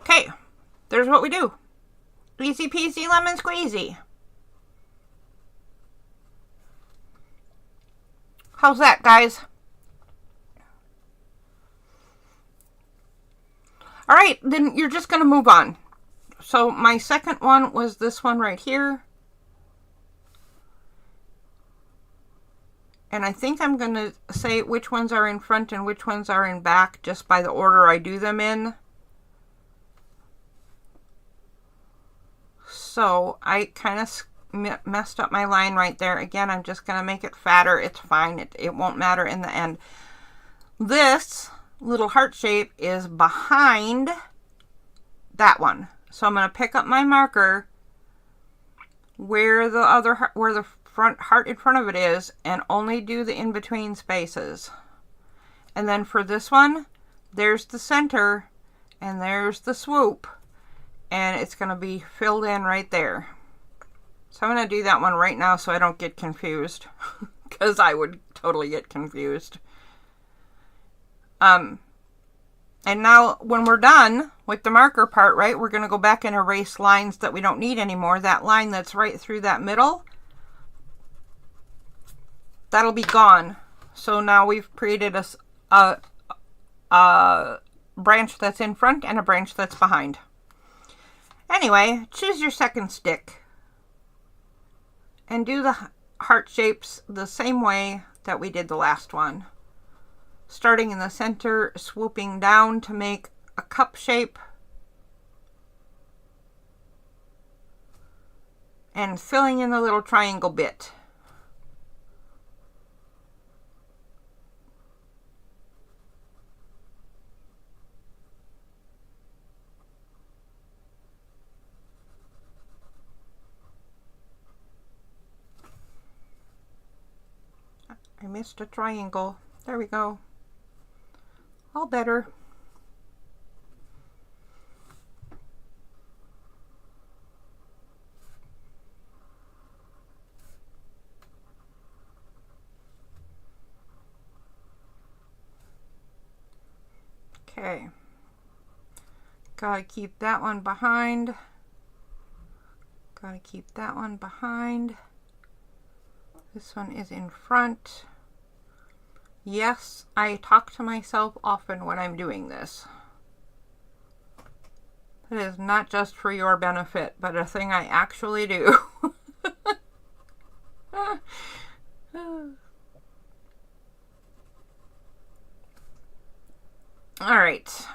Okay, there's what we do. Easy peasy lemon squeezy. How's that, guys? All right, then you're just going to move on. So my second one was this one right here. And I think I'm going to say which ones are in front and which ones are in back just by the order I do them in. So I kind of messed up my line right there. Again, I'm just going to make it fatter. It's fine. It won't matter in the end. This little heart shape is behind that one. So I'm going to pick up my marker where the front heart in front of it is and only do the in-between spaces. And then for this one, there's the center and there's the swoop. And it's going to be filled in right there. So I'm going to do that one right now so I don't get confused. Because I would totally get confused. And now when we're done with the marker part, right, we're going to go back and erase lines that we don't need anymore. That line that's right through that middle, that'll be gone. So now we've created a branch that's in front and a branch that's behind. Anyway, choose your second stick and do heart shapes the same way that we did the last one. Starting in the center, swooping down to make a cup shape, and filling in the little triangle bit. I missed a triangle. There we go. All better. Okay. Gotta keep that one behind. Gotta keep that one behind. This one is in front. Yes, I talk to myself often when I'm doing this. It is not just for your benefit, but a thing I actually do. All right.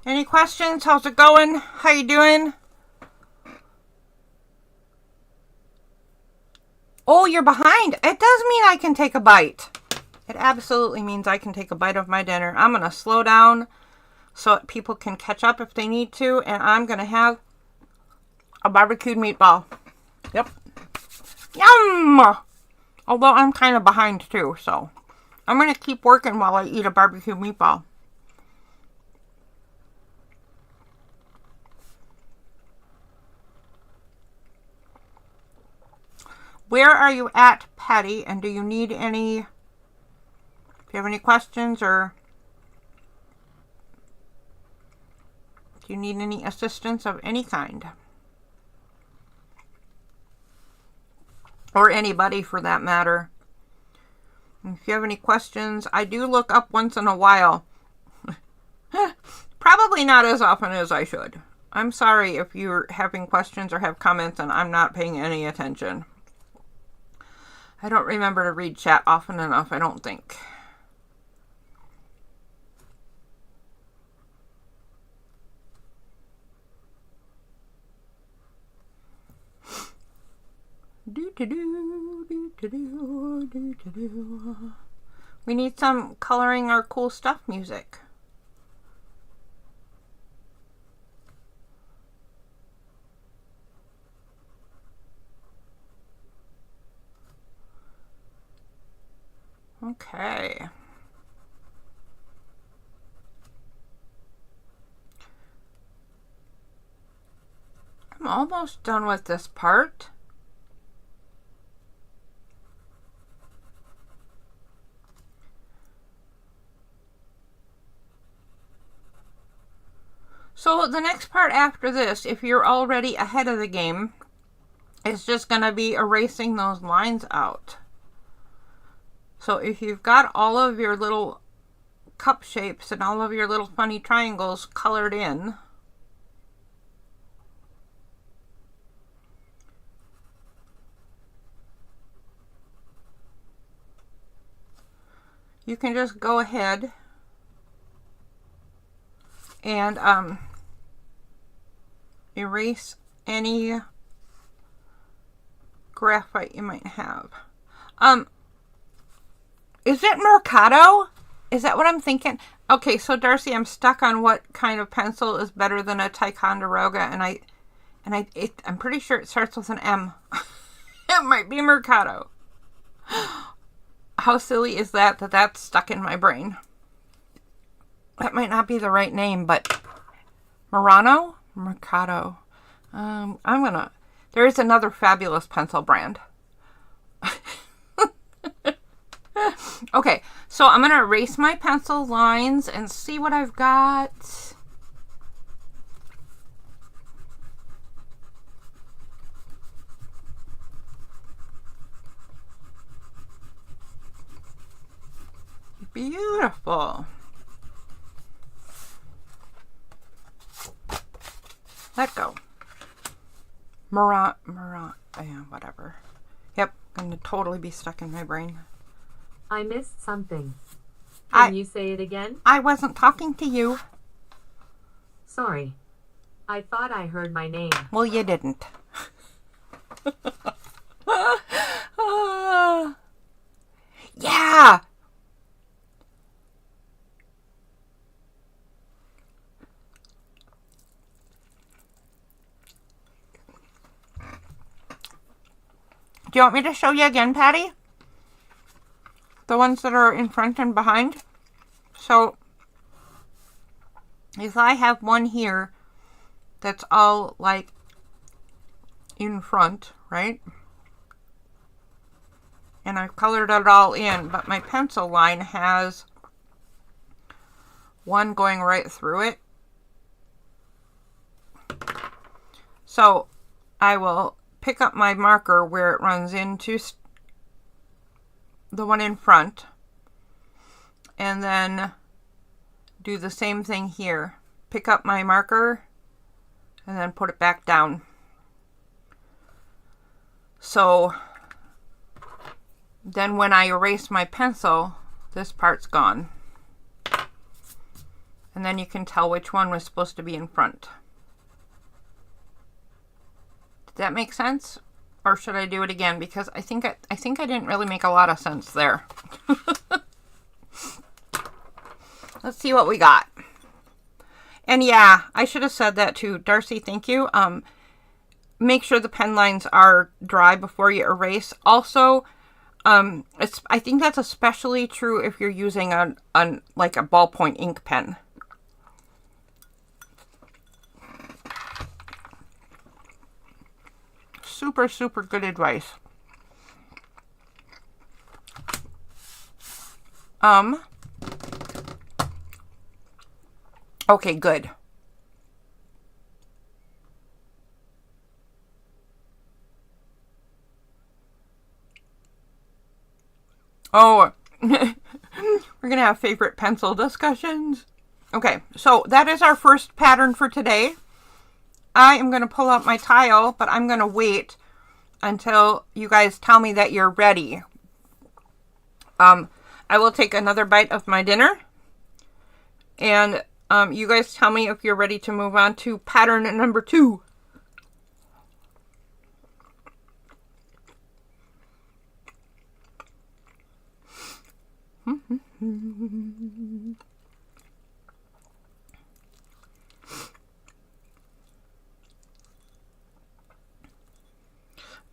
Any questions? How's it going? How you doing? Oh, you're behind. It does mean I can take a bite. It absolutely means I can take a bite of my dinner. I'm going to slow down so people can catch up if they need to, and I'm going to have a barbecued meatball. Yep. Yum! Although I'm kind of behind too, so I'm going to keep working while I eat a barbecued meatball. Where are you at, Patty? And do you need any, if you have any questions, or do you need any assistance of any kind? Or anybody for that matter. If you have any questions, I do look up once in a while. Probably not as often as I should. I'm sorry if you're having questions or have comments and I'm not paying any attention. I don't remember to read chat often enough, I don't think. We need some coloring our cool stuff music. Okay. I'm almost done with this part. So the next part after this, if you're already ahead of the game, is just going to be erasing those lines out. So if you've got all of your little cup shapes and all of your little funny triangles colored in, you can just go ahead and erase any graphite you might have. Is it Mercado? Is that what I'm thinking? Okay, so Darcy, I'm stuck on what kind of pencil is better than a Ticonderoga, and I'm pretty sure it starts with an M. It might be Mercado. How silly is that that's stuck in my brain? That might not be the right name, but Murano? Mercado. There is another fabulous pencil brand. Okay, so I'm going to erase my pencil lines and see what I've got. Beautiful. Let go. Yeah, whatever. Yep, gonna totally be stuck in my brain. I missed something. Can you say it again? I wasn't talking to you. Sorry. I thought I heard my name. Well, you didn't. Yeah! Do you want me to show you again, Patty? The ones that are in front and behind? So, if I have one here that's all like in front, right? And I've colored it all in, but my pencil line has one going right through it. So I will pick up my marker where it runs into the one in front, and then do the same thing here. Pick up my marker and then put it back down. So then when I erase my pencil, this part's gone. And then you can tell which one was supposed to be in front. Did that make sense? Or should I do it again? Because I think I didn't really make a lot of sense there. Let's see what we got. And yeah, I should have said that too. Darcy, thank you. Make sure the pen lines are dry before you erase. Also, I think that's especially true if you're using like a ballpoint ink pen. Super, super good advice. Okay, good. Oh, we're gonna have favorite pencil discussions. Okay, so that is our first pattern for today. I am gonna pull out my tile, but I'm gonna wait until you guys tell me that you're ready. I will take another bite of my dinner, and you guys tell me if you're ready to move on to pattern number 2.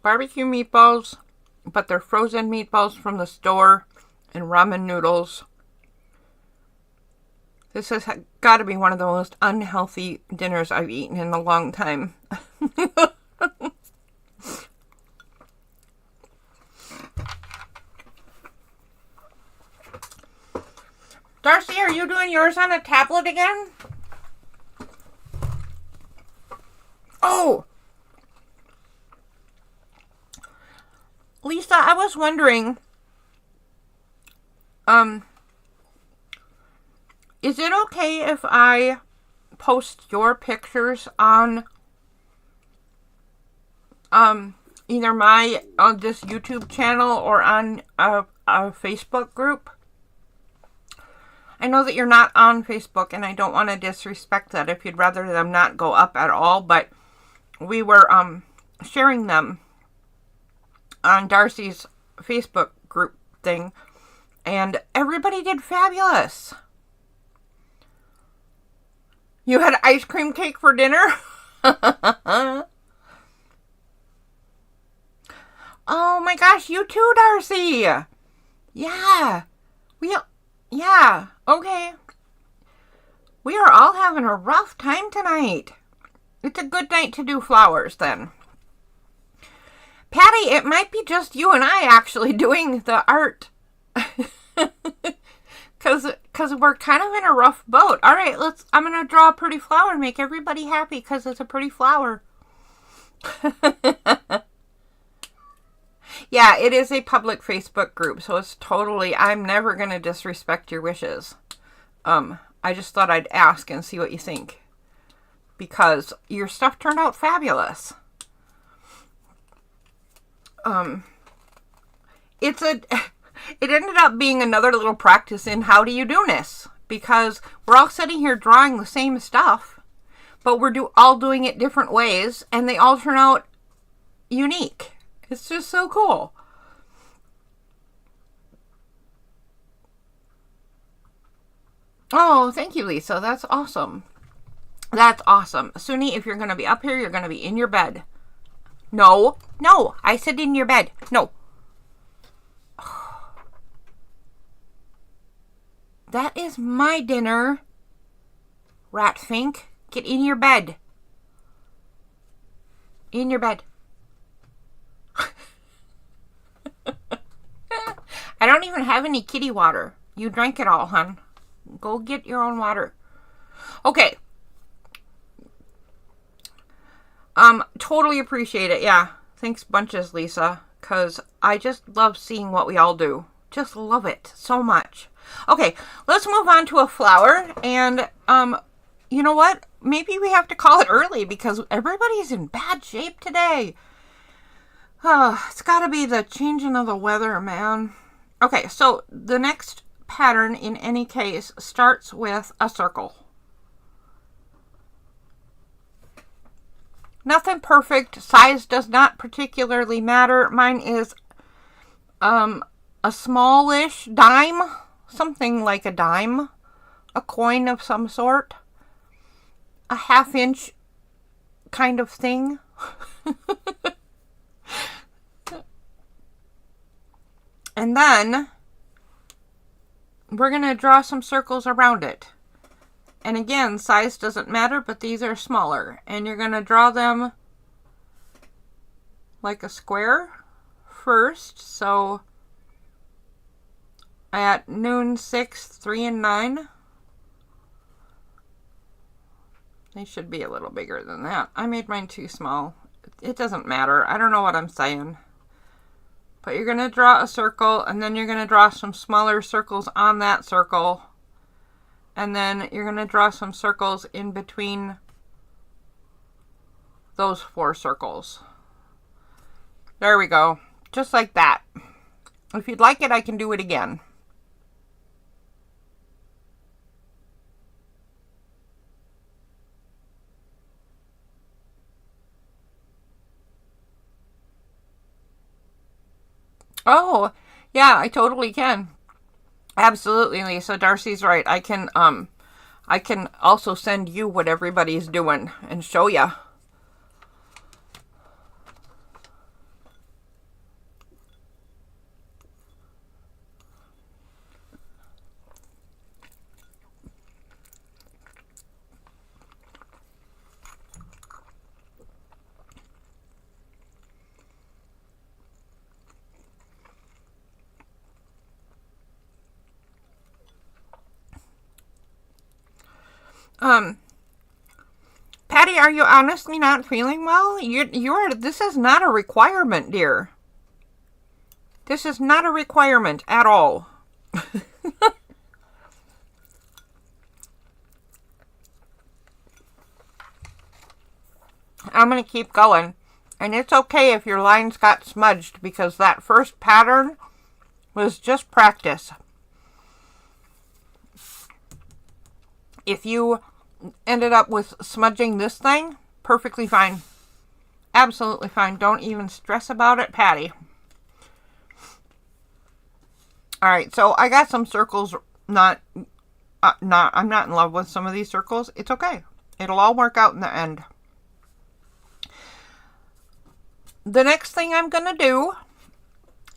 Barbecue meatballs, but they're frozen meatballs from the store, and ramen noodles. This has got to be one of the most unhealthy dinners I've eaten in a long time. Darcy, are you doing yours on a tablet again? Oh! Lisa, I was wondering, is it okay if I post your pictures on, either on this YouTube channel or on a Facebook group? I know that you're not on Facebook, and I don't want to disrespect that if you'd rather them not go up at all, but we were, sharing them on Darcy's Facebook group thing, and everybody did fabulous. You had ice cream cake for dinner? Oh my gosh, you too, Darcy. Yeah. Yeah, okay. We are all having a rough time tonight. It's a good night to do flowers then. Patty, it might be just you and I actually doing the art. Cause we're kind of in a rough boat. All right, I'm going to draw a pretty flower and make everybody happy because it's a pretty flower. Yeah, it is a public Facebook group, so it's totally, I'm never going to disrespect your wishes. I just thought I'd ask and see what you think. because your stuff turned out fabulous. It ended up being another little practice in how do you do this, because we're all sitting here drawing the same stuff, but we're all doing it different ways, and they all turn out unique. It's just so cool. Oh, thank you, Lisa. That's awesome. That's awesome. Suni, if you're going to be up here, you're going to be in your bed. No, no, I said in your bed. No. That is my dinner. Ratfink, get in your bed. In your bed. I don't even have any kitty water. You drank it all, hon. Go get your own water. Okay. Totally appreciate it. Yeah. Thanks bunches, Lisa. Because I just love seeing what we all do. Just love it so much. Okay, let's move on to a flower. And, you know what? Maybe we have to call it early because everybody's in bad shape today. It's got to be the changing of the weather, man. Okay, so the next pattern in any case starts with a circle. Nothing perfect. Size does not particularly matter. Mine is a smallish dime, something like a dime, a coin of some sort, a half-inch kind of thing. And then we're going to draw some circles around it. And again, size doesn't matter, but these are smaller. And you're going to draw them like a square first. So at noon, 6, 3, and 9. They should be a little bigger than that. I made mine too small. It doesn't matter. I don't know what I'm saying. But you're going to draw a circle, and then you're going to draw some smaller circles on that circle. And then you're going to draw some circles in between those 4 circles. There we go. Just like that. If you'd like it, I can do it again. Oh, yeah, I totally can. Absolutely, Lisa. Darcy's right. I can also send you what everybody's doing and show you. Patty, are you honestly not feeling well? This is not a requirement, dear. This is not a requirement at all. I'm going to keep going. And it's okay if your lines got smudged because that first pattern was just practice. If you ended up with smudging this thing, perfectly fine. Absolutely fine. Don't even stress about it, Patty. Alright, so I got some circles I'm not in love with some of these circles. It's okay. It'll all work out in the end. The next thing I'm going to do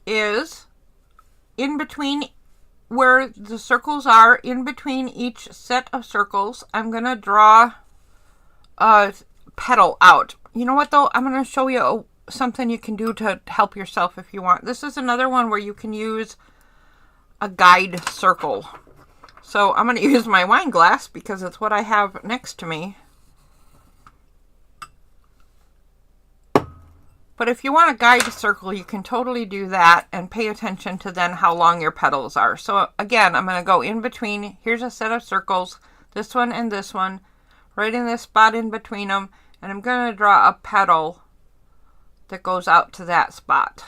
is in between where the circles are, in between each set of circles, I'm going to draw a petal out. You know what though? I'm going to show you something you can do to help yourself if you want. This is another one where you can use a guide circle. So I'm going to use my wine glass because it's what I have next to me. But if you want a guide circle, you can totally do that and pay attention to then how long your petals are. So again, I'm going to go in between. Here's a set of circles, this one and this one. right in this spot in between them, and I'm going to draw a petal that goes out to that spot.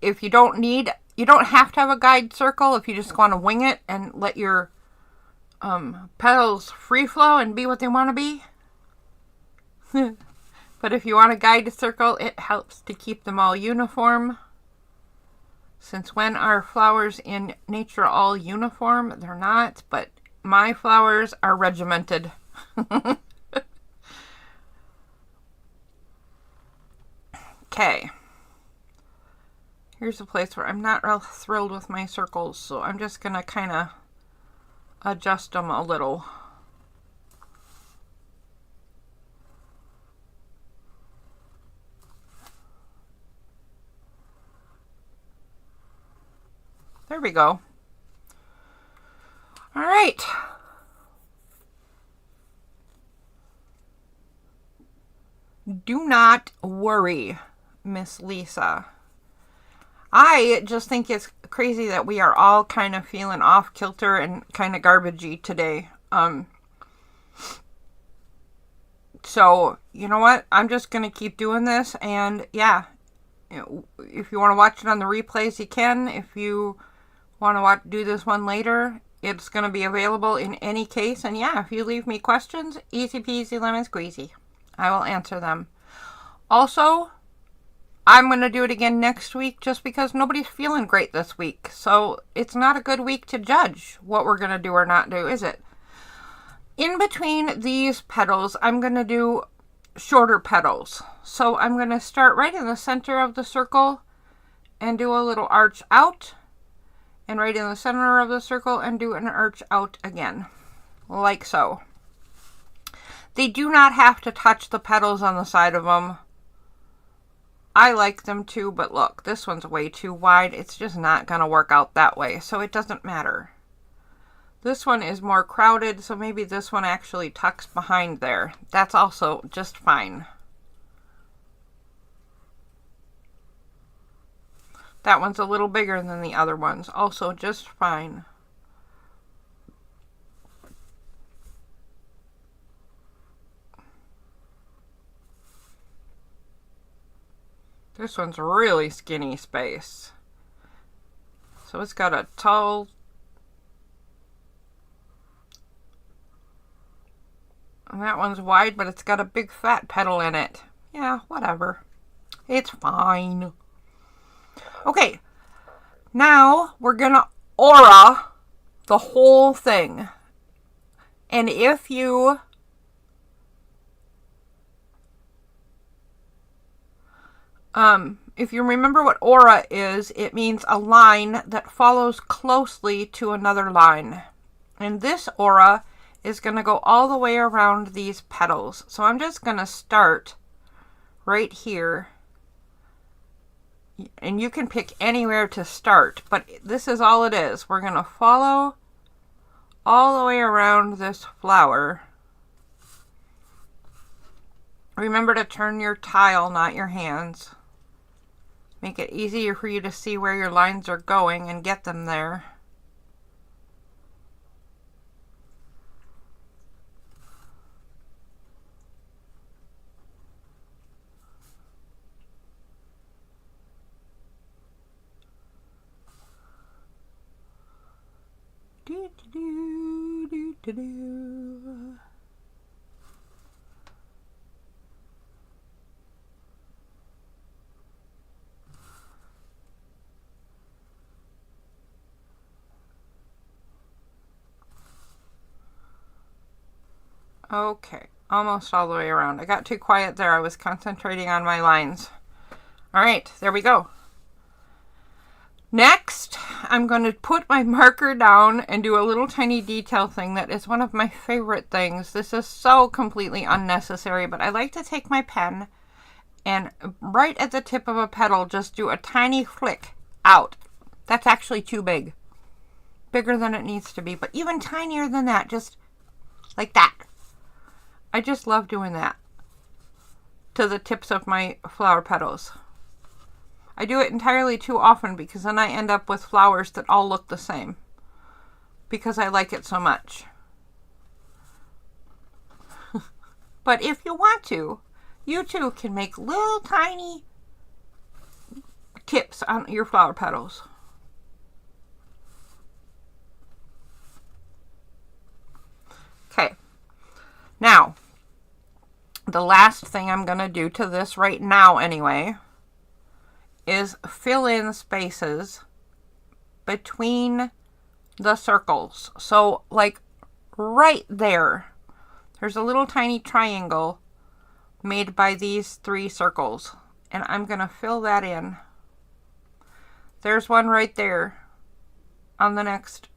If you don't have to have a guide circle if you just want to wing it and let your petals free flow and be what they want to be. But if you want a guide circle, it helps to keep them all uniform. Since when are flowers in nature all uniform? They're not, but my flowers are regimented. Okay. Here's a place where I'm not real thrilled with my circles, so I'm just going to kind of adjust them a little. There we go. All right. Do not worry, Miss Lisa. I just think it's crazy that we are all kind of feeling off kilter and kind of garbagey today. So, you know what? I'm just going to keep doing this. And yeah, if you want to watch it on the replays, you can. If you want to do this one later, it's going to be available in any case. And yeah, if you leave me questions, easy peasy lemon squeezy. I will answer them. Also, I'm going to do it again next week just because nobody's feeling great this week. So it's not a good week to judge what we're going to do or not do, is it? In between these petals, I'm going to do shorter petals. So I'm going to start right in the center of the circle and do a little arch out. And right in the center of the circle and do an arch out again. Like so. They do not have to touch the petals on the side of them. I like them too, but look, this one's way too wide. It's just not going to work out that way, so it doesn't matter. This one is more crowded, so maybe this one actually tucks behind there. That's also just fine. That one's a little bigger than the other ones, also just fine. This one's really skinny space. So it's got a tall... And that one's wide, but it's got a big fat petal in it. Yeah, whatever. It's fine. Okay. Now we're gonna aura the whole thing. And if you... if you remember what aura is, it means a line that follows closely to another line. And this aura is going to go all the way around these petals. So I'm just going to start right here. And you can pick anywhere to start, but this is all it is. We're going to follow all the way around this flower. Remember to turn your tile, not your hands. Make it easier for you to see where your lines are going and get them there. Do, do, do, do, do. Okay, almost all the way around. I got too quiet there. I was concentrating on my lines. All right, there we go. Next, I'm going to put my marker down and do a little tiny detail thing that is one of my favorite things. This is so completely unnecessary, but I like to take my pen and right at the tip of a petal, just do a tiny flick out. That's actually too big. Bigger than it needs to be, but even tinier than that, just like that. I just love doing that to the tips of my flower petals. I do it entirely too often because then I end up with flowers that all look the same because I like it so much. But if you want to, you too can make little tiny tips on your flower petals. Okay, now the last thing I'm going to do to this right now anyway is fill in spaces between the circles. So like right there, there's a little tiny triangle made by these 3 circles, and I'm going to fill that in. There's one right there on the next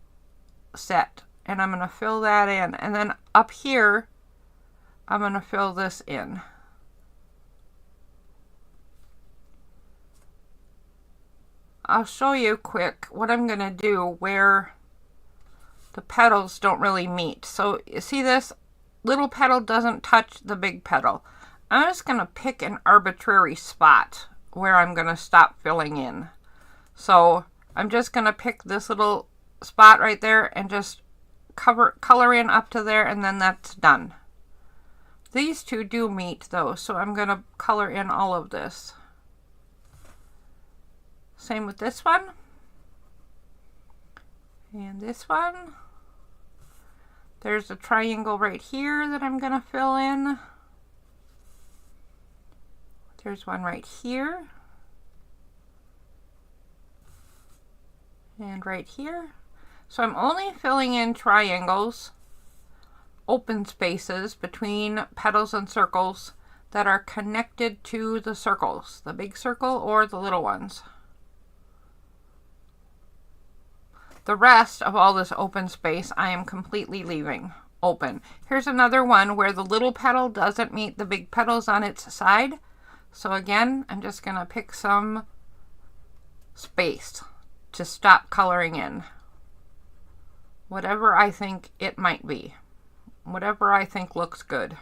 set, and I'm going to fill that in. And then up here, I'm going to fill this in. I'll show you quick what I'm going to do where the petals don't really meet. So you see this little petal doesn't touch the big petal. I'm just going to pick an arbitrary spot where I'm going to stop filling in. So I'm just going to pick this little spot right there and just color in up to there, and then that's done. These 2 do meet though, so I'm going to color in all of this. Same with this one. And this one. There's a triangle right here that I'm going to fill in. There's one right here. And right here. So I'm only filling in triangles, open spaces between petals and circles that are connected to the circles, the big circle or the little ones. The rest of all this open space I am completely leaving open. Here's another one where the little petal doesn't meet the big petals on its side. So again, I'm just going to pick some space to stop coloring in. Whatever I think it might be. Whatever I think looks good.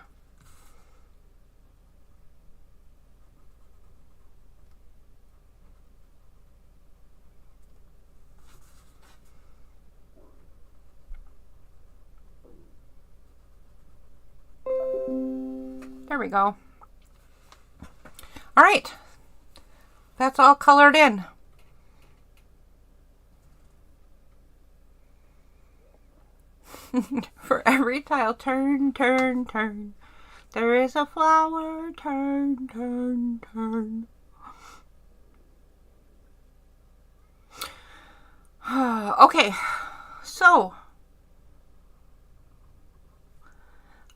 There we go. All right. That's all colored in. For every tile, turn, turn, turn. There is a flower, turn, turn, turn. Okay, so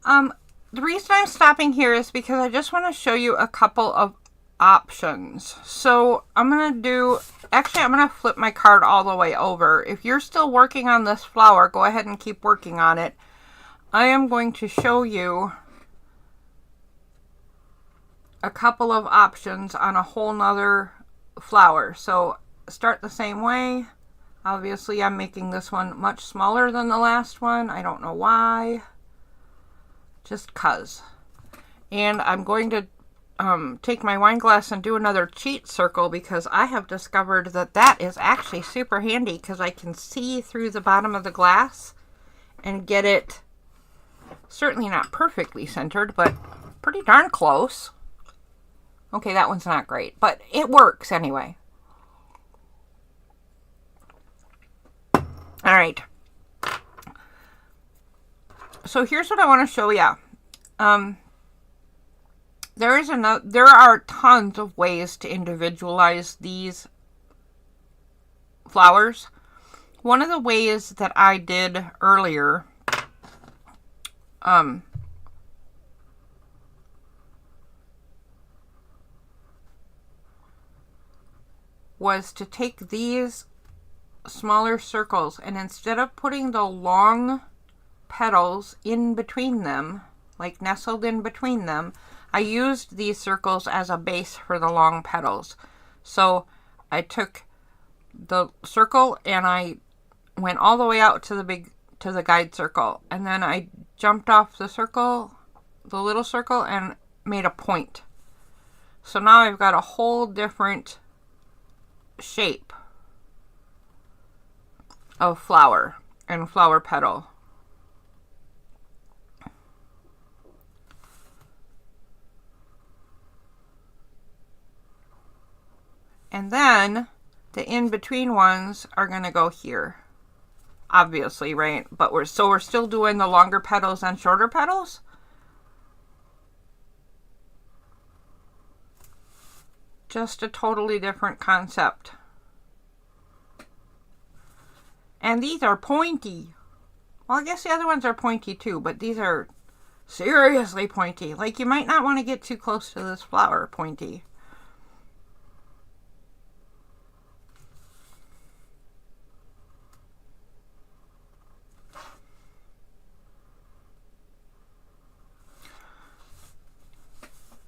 the reason I'm stopping here is because I just want to show you a couple of options. So I'm going to do, actually I'm going to flip my card all the way over. If you're still working on this flower, go ahead and keep working on it. I am going to show you a couple of options on a whole nother flower. So start the same way. Obviously I'm making this one much smaller than the last one. I don't know why. Just 'cause. And I'm going to take my wine glass and do another cheat circle, because I have discovered that that is actually super handy, because I can see through the bottom of the glass and get it certainly not perfectly centered, but pretty darn close. Okay, that one's not great, but it works anyway. All right. So here's what I want to show you. There are tons of ways to individualize these flowers. One of the ways that I did earlier, was to take these smaller circles, and instead of putting the long petals in between them, like nestled in between them, I used these circles as a base for the long petals. So I took the circle and I went all the way out to the guide circle, and then I jumped off the circle, the little circle, and made a point. So now I've got a whole different shape of flower and flower petal. And then the in-between ones are going to go here. Obviously, right? But we're still doing the longer petals and shorter petals. Just a totally different concept. And these are pointy. Well, I guess the other ones are pointy too, but these are seriously pointy. Like, you might not want to get too close to this flower pointy.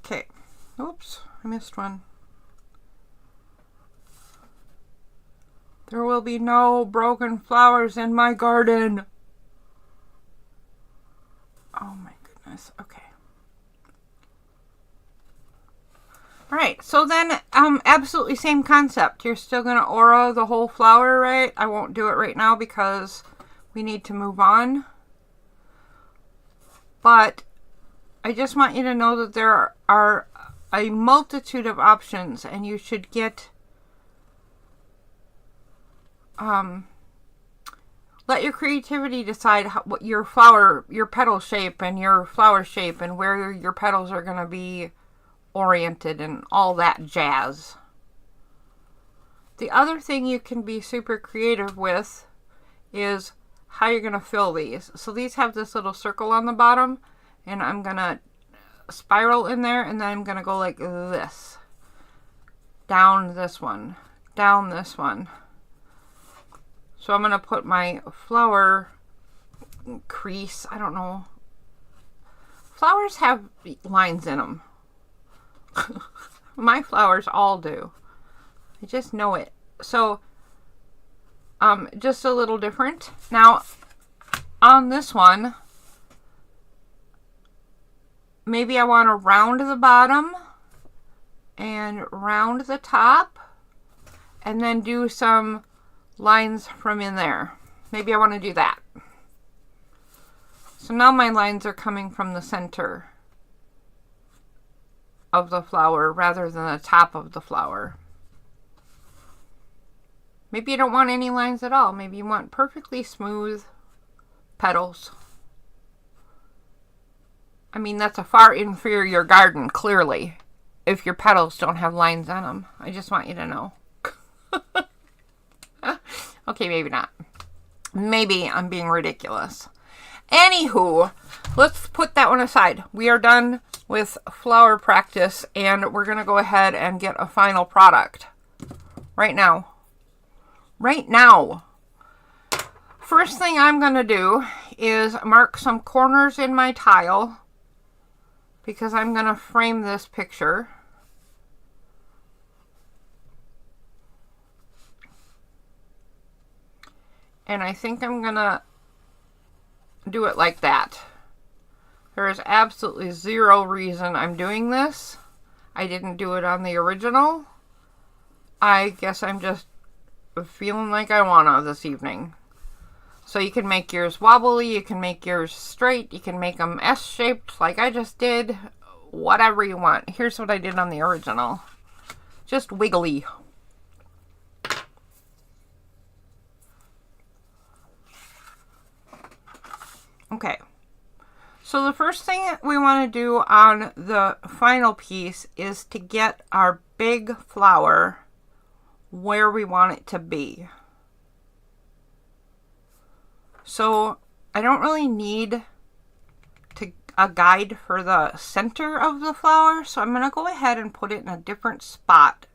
Okay. Oops, I missed one. There will be no broken flowers in my garden. Oh my goodness. Okay. All right. So then, absolutely same concept. You're still going to aura the whole flower, right? I won't do it right now because we need to move on. But I just want you to know that there are a multitude of options, and you should get let your creativity decide what your petal shape and your flower shape and where your petals are going to be oriented and all that jazz. The other thing you can be super creative with is how you're going to fill these. So these have this little circle on the bottom, and I'm going to spiral in there, and then I'm going to go like this. Down this one. Down this one. So I'm going to put my flower crease. I don't know. Flowers have lines in them. My flowers all do. I just know it. So, just a little different. Now, on this one, maybe I want to round the bottom and round the top and then do some lines from in there. Maybe I want to do that. So now my lines are coming from the center of the flower rather than the top of the flower. Maybe you don't want any lines at all. Maybe you want perfectly smooth petals. I mean, that's a far inferior garden, clearly, if your petals don't have lines on them. I just want you to know. Okay, maybe not. Maybe I'm being ridiculous. Anywho, let's put that one aside. We are done with flower practice, and we're going to go ahead and get a final product. Right now. Right now. First thing I'm going to do is mark some corners in my tile, because I'm going to frame this picture. And I think I'm going to do it like that. There is absolutely zero reason I'm doing this. I didn't do it on the original. I guess I'm just feeling like I wanna this evening. So you can make yours wobbly, you can make yours straight, you can make them S-shaped like I just did. Whatever you want. Here's what I did on the original. Just wiggly. Okay, so the first thing we want to do on the final piece is to get our big flower where we want it to be. So I don't really need a guide for the center of the flower, so I'm going to go ahead and put it in a different spot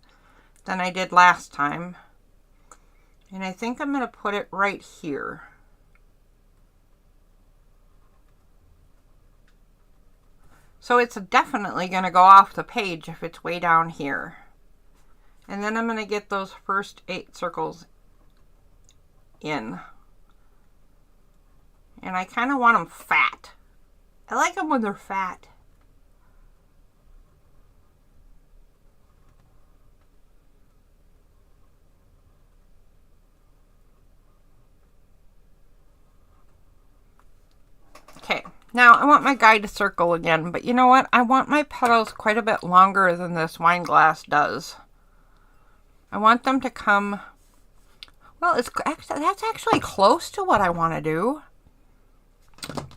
than I did last time. And I think I'm going to put it right here. So it's definitely going to go off the page if it's way down here. And then I'm going to get those first 8 circles in. And I kind of want them fat. I like them when they're fat. Okay. Now, I want my guide to circle again, but you know what? I want my petals quite a bit longer than this wine glass does. I want them to come, well, that's actually close to what I want to do.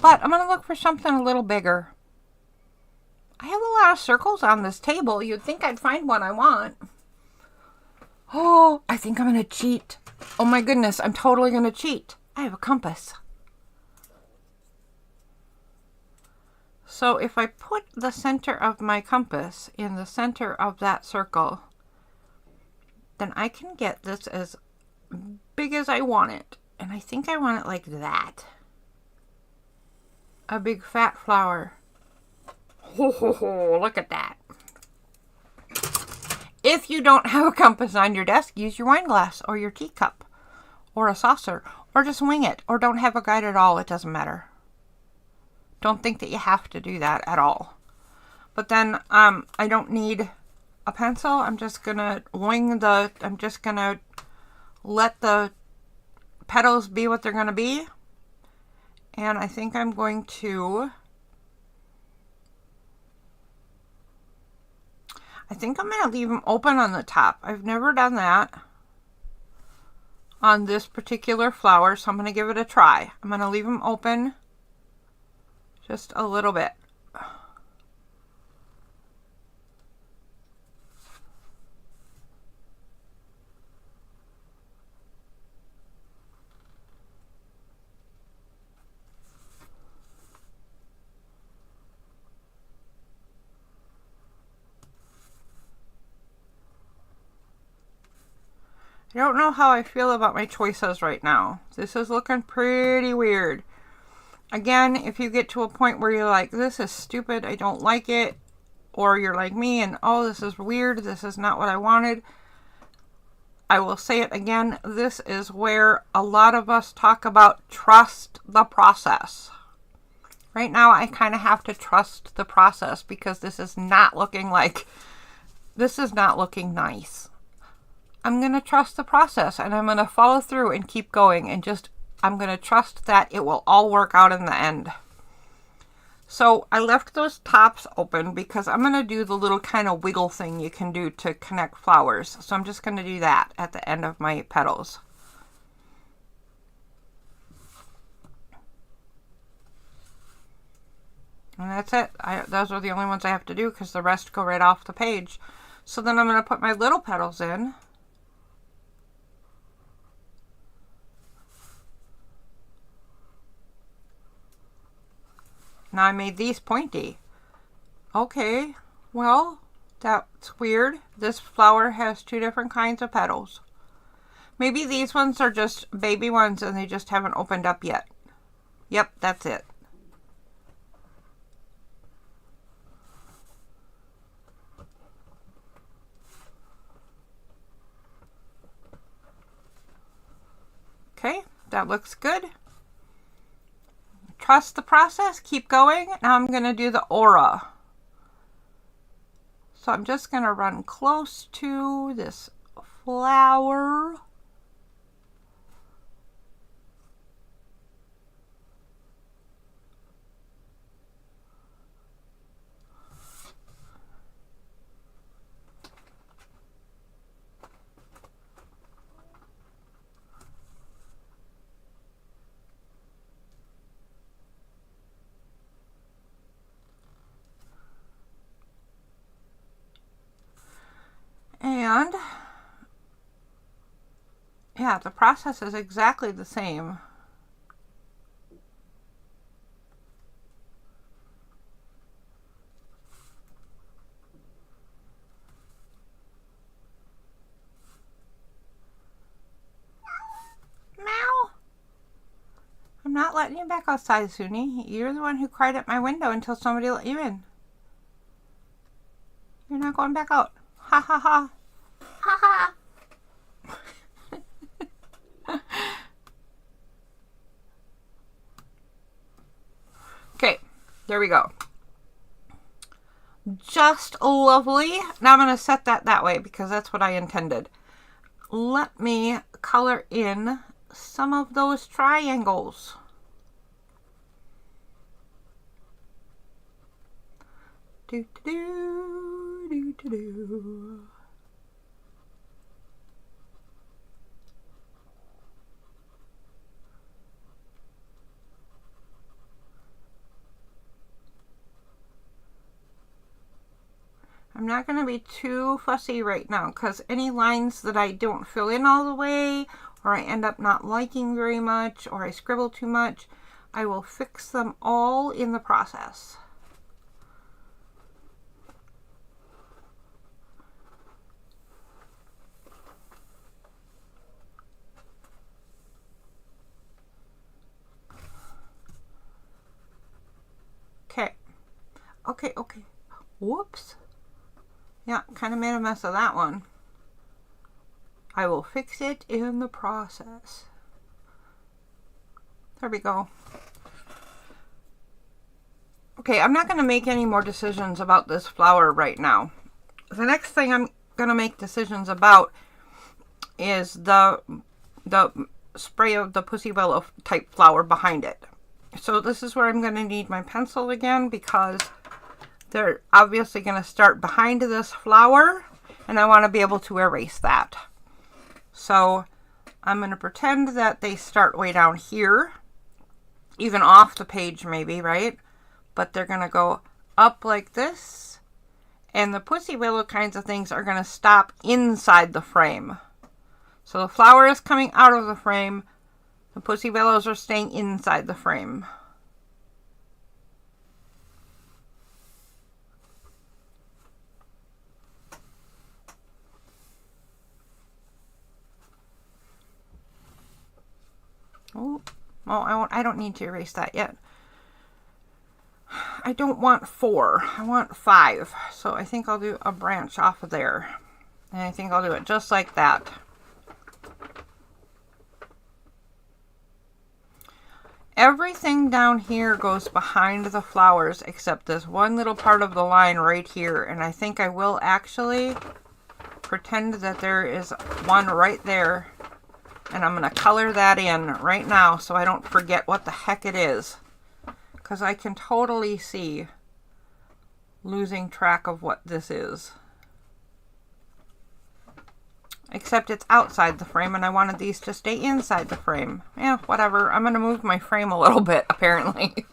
But I'm going to look for something a little bigger. I have a lot of circles on this table. You'd think I'd find one I want. Oh, I think I'm going to cheat. Oh my goodness, I'm totally going to cheat. I have a compass. So if I put the center of my compass in the center of that circle, then I can get this as big as I want it. And I think I want it like that. A big fat flower. Ho, ho, ho, look at that. If you don't have a compass on your desk, use your wine glass or your teacup or a saucer, or just wing it, or don't have a guide at all. It doesn't matter. Don't think that you have to do that at all. But then I don't need a pencil. I'm just gonna I'm just gonna let the petals be what they're gonna be. And I think I'm going to leave them open on the top. I've never done that on this particular flower, so I'm going to give it a try. I'm going to leave them open just a little bit. I don't know how I feel about my choices right now. This is looking pretty weird. Again, if you get to a point where you're like, this is stupid, I don't like it, or you're like me and, oh, this is weird, this is not what I wanted, I will say it again, this is where a lot of us talk about trust the process. Right now, I kind of have to trust the process because this is not looking nice. I'm going to trust the process and I'm going to follow through and keep going and I'm going to trust that it will all work out in the end. So I left those tops open because I'm going to do the little kind of wiggle thing you can do to connect flowers. So I'm just going to do that at the end of my petals. And that's it. Those are the only ones I have to do because the rest go right off the page. So then I'm going to put my little petals in. Now I made these pointy. Okay, well, that's weird. This flower has two different kinds of petals. Maybe these ones are just baby ones and they just haven't opened up yet. Yep, that's it. Okay, that looks good. Trust the process, keep going. Now I'm going to do the aura. So I'm just going to run close to this flower. And yeah, the process is exactly the same. Meow. I'm not letting you back outside, Suni. You're the one who cried at my window until somebody let you in. You're not going back out. Ha ha ha. Ha ha. Okay, there we go. Just lovely. Now I'm going to set that way because that's what I intended. Let me color in some of those triangles. Do do do do do do. I'm not going to be too fussy right now because any lines that I don't fill in all the way, or I end up not liking very much, or I scribble too much, I will fix them all in the process. Okay. Okay. Whoops. Yeah, kind of made a mess of that one. I will fix it in the process. There we go. Okay, I'm not going to make any more decisions about this flower right now. The next thing I'm going to make decisions about is the spray of the Pussy Willow type flower behind it. So this is where I'm going to need my pencil again because they're obviously going to start behind this flower and I want to be able to erase that. So I'm going to pretend that they start way down here, even off the page maybe, right? But they're going to go up like this, and the Pussy Willow kinds of things are going to stop inside the frame. So the flower is coming out of the frame, the Pussy Willows are staying inside the frame. Oh, well, I don't need to erase that yet. I don't want 4. I want 5. So I think I'll do a branch off of there. And I think I'll do it just like that. Everything down here goes behind the flowers except this one little part of the line right here. And I think I will actually pretend that there is one right there. And I'm going to color that in right now so I don't forget what the heck it is. Because I can totally see losing track of what this is. Except it's outside the frame and I wanted these to stay inside the frame. Yeah, whatever. I'm going to move my frame a little bit, apparently.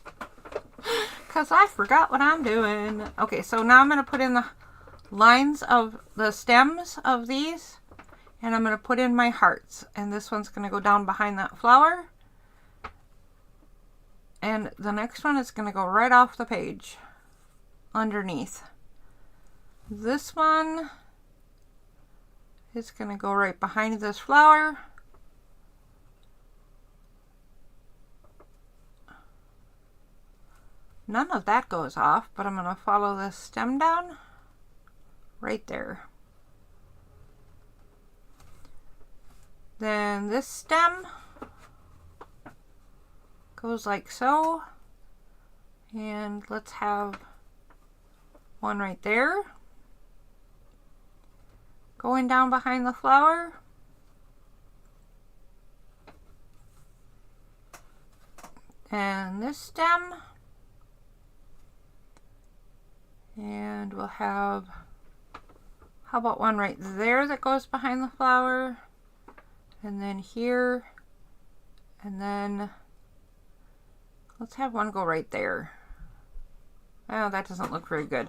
Because I forgot what I'm doing. Okay, so now I'm going to put in the lines of the stems of these. And I'm going to put in my hearts. And this one's going to go down behind that flower. And the next one is going to go right off the page. Underneath. This one is going to go right behind this flower. None of that goes off, but I'm going to follow this stem down right there. Then this stem goes like so. And let's have one right there. Going down behind the flower. And this stem. And we'll have, how about one right there that goes behind the flower? And then here, and then let's have one go right there. Oh, that doesn't look very good.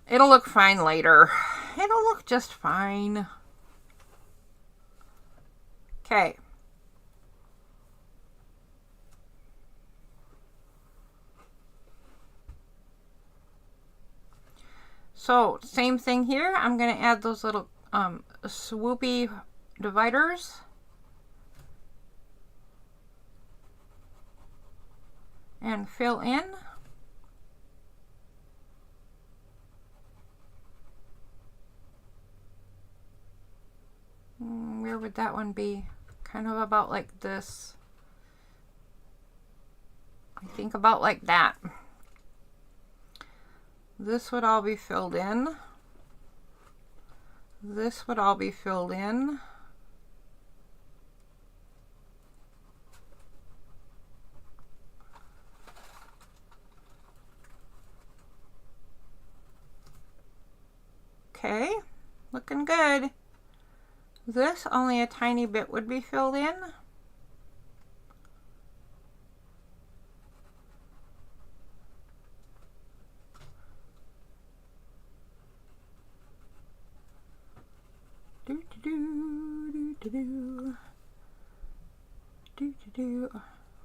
It'll look fine later. It'll look just fine. Okay. So, same thing here. I'm going to add those little swoopy dividers. And fill in. Where would that one be? Kind of about like this. I think about like that. This would all be filled in. This would all be filled in. Okay, looking good. This, only a tiny bit would be filled in.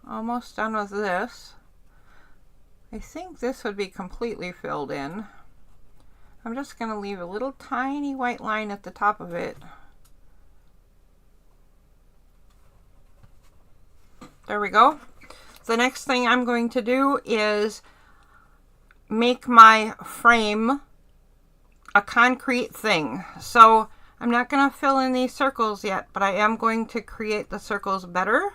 Almost done with this. I think this would be completely filled in. I'm just going to leave a little tiny white line at the top of it. There we go. The next thing I'm going to do is make my frame a concrete thing. So I'm not going to fill in these circles yet, but I am going to create the circles better.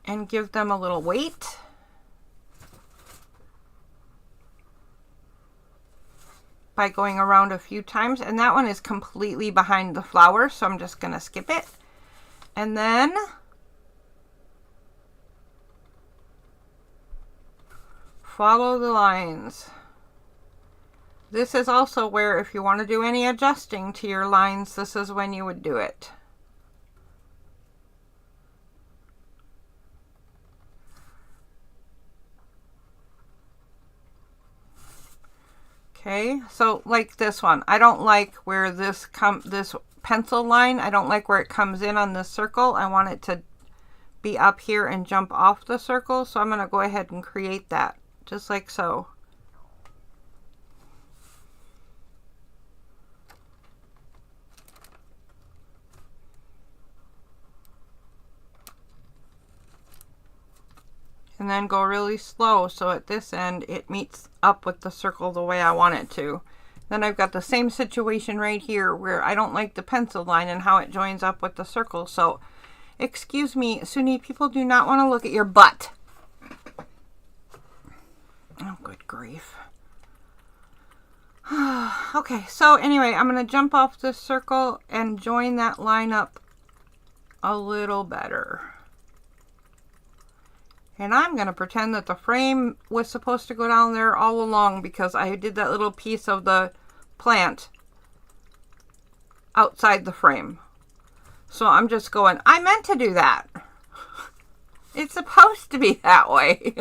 And give them a little weight. By going around a few times, and that one is completely behind the flower, so I'm just going to skip it. And then follow the lines. This is also where if you want to do any adjusting to your lines, this is when you would do it. Okay, so like this one, I don't like where this pencil line, I don't like where it comes in on this circle. I want it to be up here and jump off the circle, so I'm going to go ahead and create that, just like so. And then go really slow so at this end it meets up with the circle the way I want it to. Then I've got the same situation right here where I don't like the pencil line and how it joins up with the circle. So, excuse me, Suni, people do not want to look at your butt. Oh, good grief. Okay, so anyway, I'm going to jump off this circle and join that line up a little better. And I'm going to pretend that the frame was supposed to go down there all along because I did that little piece of the plant outside the frame. So I'm just going, I meant to do that. It's supposed to be that way.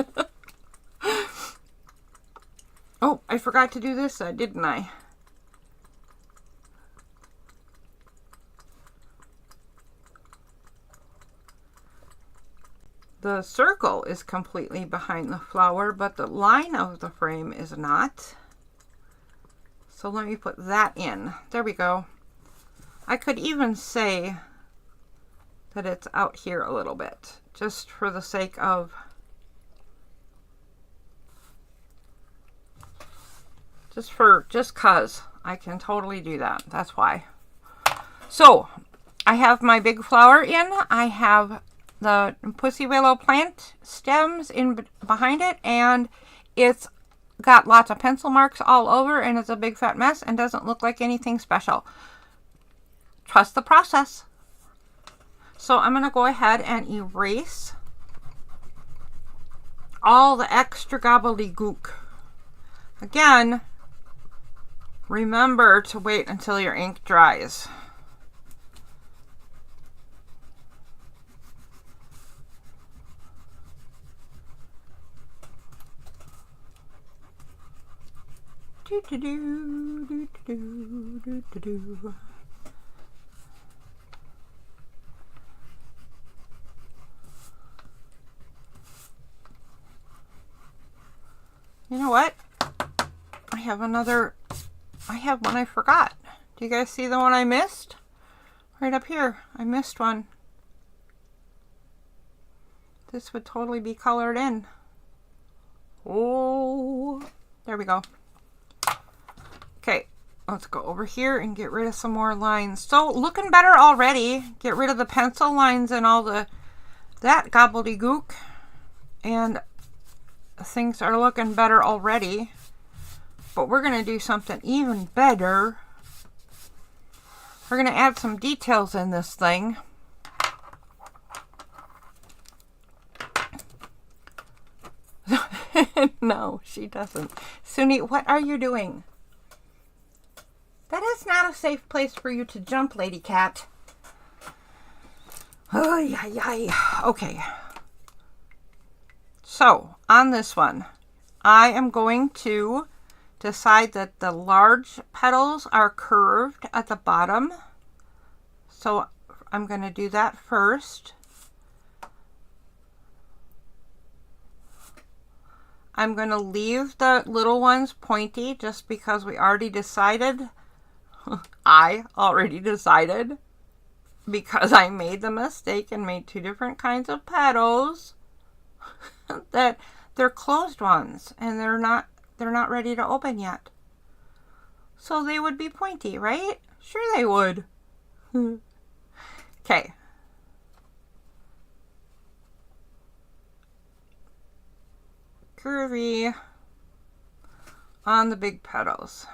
Oh, I forgot to do this, didn't I? The circle is completely behind the flower, but the line of the frame is not. So let me put that in. There we go. I could even say that it's out here a little bit, just for the sake of just cause I can totally do that. That's why. So I have my big flower in. I have the pussy willow plant stems in behind it, and it's got lots of pencil marks all over, and it's a big fat mess and doesn't look like anything special. Trust the process. So I'm going to go ahead and erase all the extra gobbledygook. Again, remember to wait until your ink dries. Do do do do do do do do. You know what? I have one I forgot. Do you guys see the one I missed? Right up here. I missed one. This would totally be colored in. Oh, there we go. Okay, let's go over here and get rid of some more lines. So, looking better already. Get rid of the pencil lines and all that gobbledygook. And things are looking better already. But we're going to do something even better. We're going to add some details in this thing. No, she doesn't. Suni, what are you doing? That is not a safe place for you to jump, Lady Cat. Oh, yeah. Okay. So, on this one, I am going to decide that the large petals are curved at the bottom. So I'm going to do that first. I'm going to leave the little ones pointy just because we already decided, I already decided, because I made the mistake and made two different kinds of petals, that they're closed ones and they're not ready to open yet. So they would be pointy, right? Sure they would. Okay. Curvy on the big petals.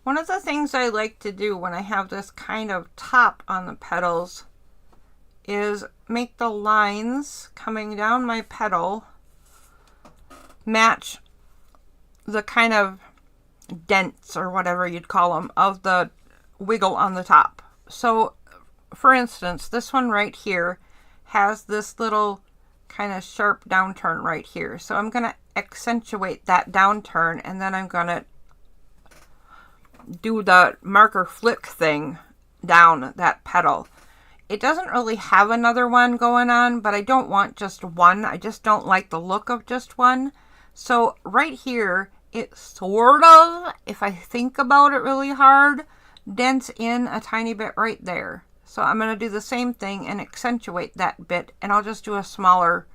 One of the things I like to do when I have this kind of top on the petals is make the lines coming down my petal match the kind of dents, or whatever you'd call them, of the wiggle on the top. So for instance, this one right here has this little kind of sharp downturn right here. So I'm going to accentuate that downturn, and then I'm going to do the marker flick thing down that petal. It doesn't really have another one going on, but I don't want just one. I just don't like the look of just one. So right here, it sort of, if I think about it really hard, dents in a tiny bit right there. So I'm going to do the same thing and accentuate that bit, and I'll just do a smaller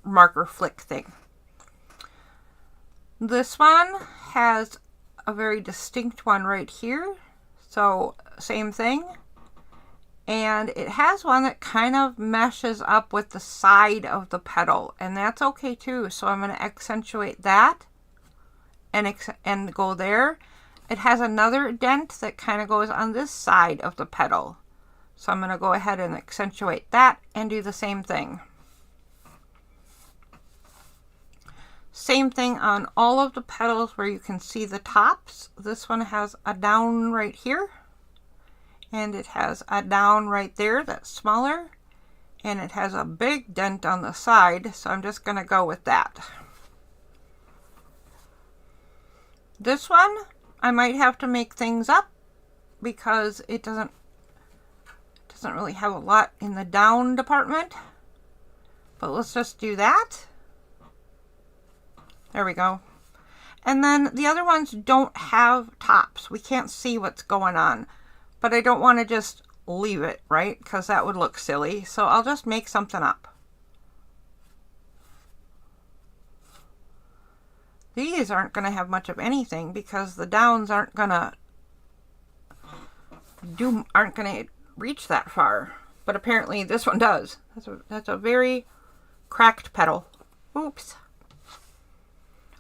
marker flick thing. This one has a very distinct one right here. So same thing. And it has one that kind of meshes up with the side of the petal, and that's okay too. So I'm going to accentuate that and go there. It has another dent that kind of goes on this side of the petal. So I'm going to go ahead and accentuate that and do the same thing. Same thing on all of the petals where you can see the tops. This one has a down right here, and it has a down right there that's smaller, and it has a big dent on the side, so I'm just going to go with that. This one, I might have to make things up because it doesn't really have a lot in the down department, but let's just do that. There we go. And then the other ones don't have tops. We can't see what's going on. But I don't want to just leave it, right? Because that would look silly. So I'll just make something up. These aren't going to have much of anything because the downs aren't going to reach that far. But apparently this one does. That's a very cracked petal. Oops.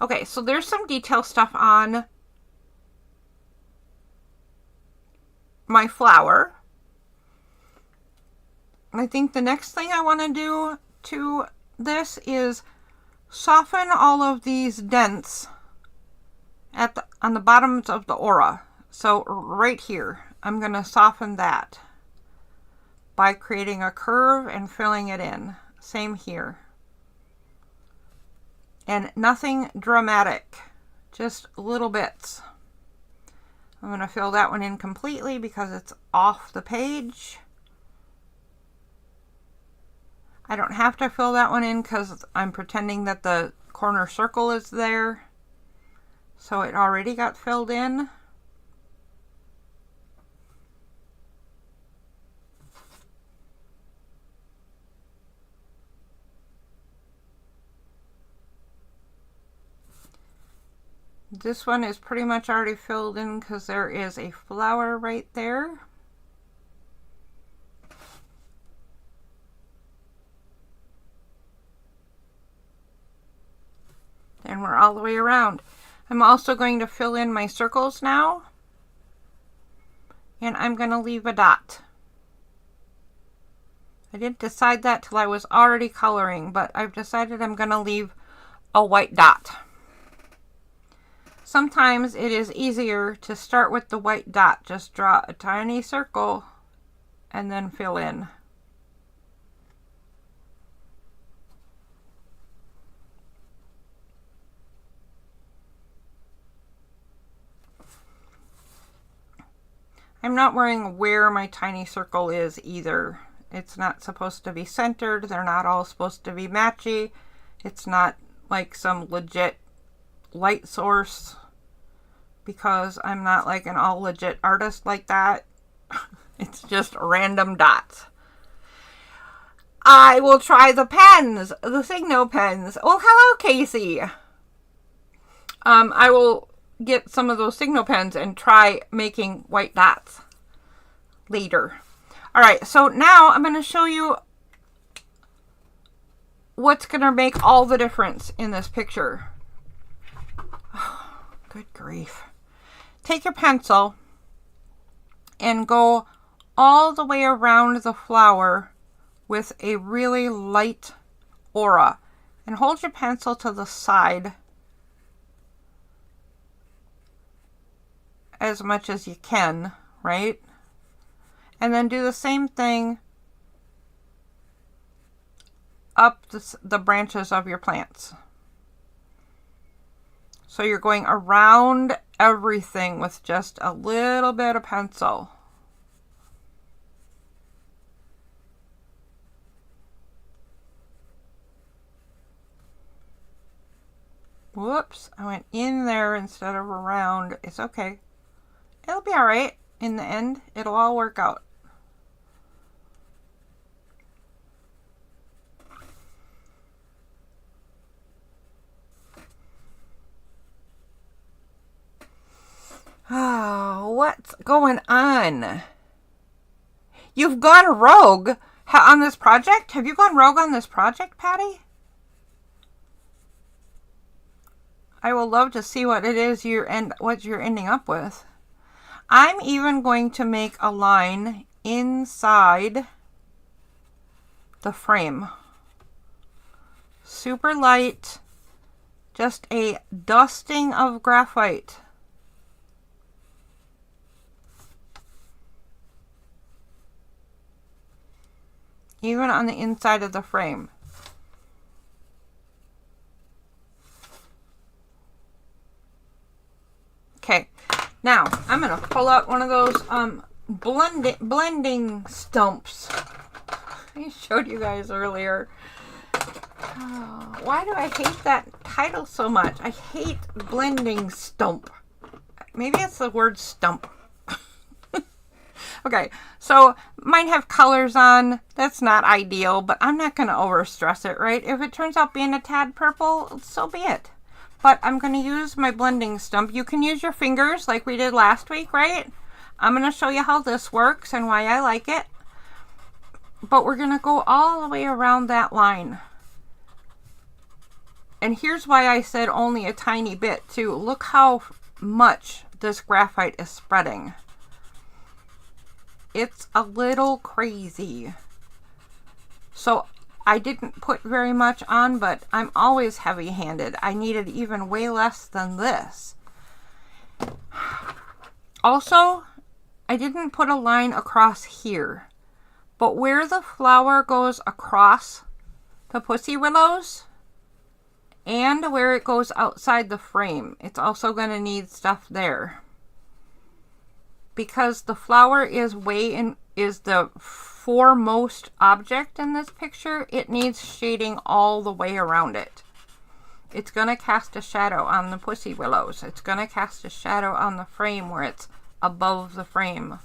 Okay, so there's some detail stuff on my flower. I think the next thing I want to do to this is soften all of these dents on the bottoms of the aura. So right here, I'm going to soften that by creating a curve and filling it in. Same here. And nothing dramatic, just little bits. I'm going to fill that one in completely because it's off the page. I don't have to fill that one in because I'm pretending that the corner circle is there. So it already got filled in. This one is pretty much already filled in because there is a flower right there. And we're all the way around. I'm also going to fill in my circles now. And I'm going to leave a dot. I didn't decide that till I was already coloring, but I've decided I'm going to leave a white dot. Sometimes it is easier to start with the white dot. Just draw a tiny circle and then fill in. I'm not worrying where my tiny circle is either. It's not supposed to be centered. They're not all supposed to be matchy. It's not like some legit light source, because I'm not like an all legit artist like that. It's just random dots. I will try the pens, the Signo pens. Oh, hello, Casey. I will get some of those Signo pens and try making white dots later. All right, so now I'm going to show you what's going to make all the difference in this picture. Oh, good grief. Take your pencil and go all the way around the flower with a really light aura, and hold your pencil to the side as much as you can, right? And then do the same thing up the branches of your plants. So you're going around everything with just a little bit of pencil. Whoops, I went in there instead of around. It's okay. It'll be all right. In the end, it'll all work out. Oh, what's going on? You've gone rogue on this project? Have you gone rogue on this project, Patty? I will love to see what it is what you're ending up with. I'm even going to make a line inside the frame. Super light, just a dusting of graphite. Even on the inside of the frame. Okay, now I'm going to pull out one of those blending stumps I showed you guys earlier. Oh, why do I hate that title so much? I hate blending stump. Maybe it's the word stump. Okay, so mine have colors on. That's not ideal, but I'm not going to overstress it, right? If it turns out being a tad purple, so be it. But I'm going to use my blending stump. You can use your fingers like we did last week, right? I'm going to show you how this works and why I like it. But we're going to go all the way around that line. And here's why I said only a tiny bit too. Look how much this graphite is spreading. It's a little crazy. So I didn't put very much on, but I'm always heavy-handed. I needed even way less than this. Also, I didn't put a line across here, but where the flower goes across the pussy willows and where it goes outside the frame, it's also going to need stuff there. Because the flower is the foremost object in this picture, it needs shading all the way around it. It's going to cast a shadow on the pussy willows. It's going to cast a shadow on the frame where it's above the frame.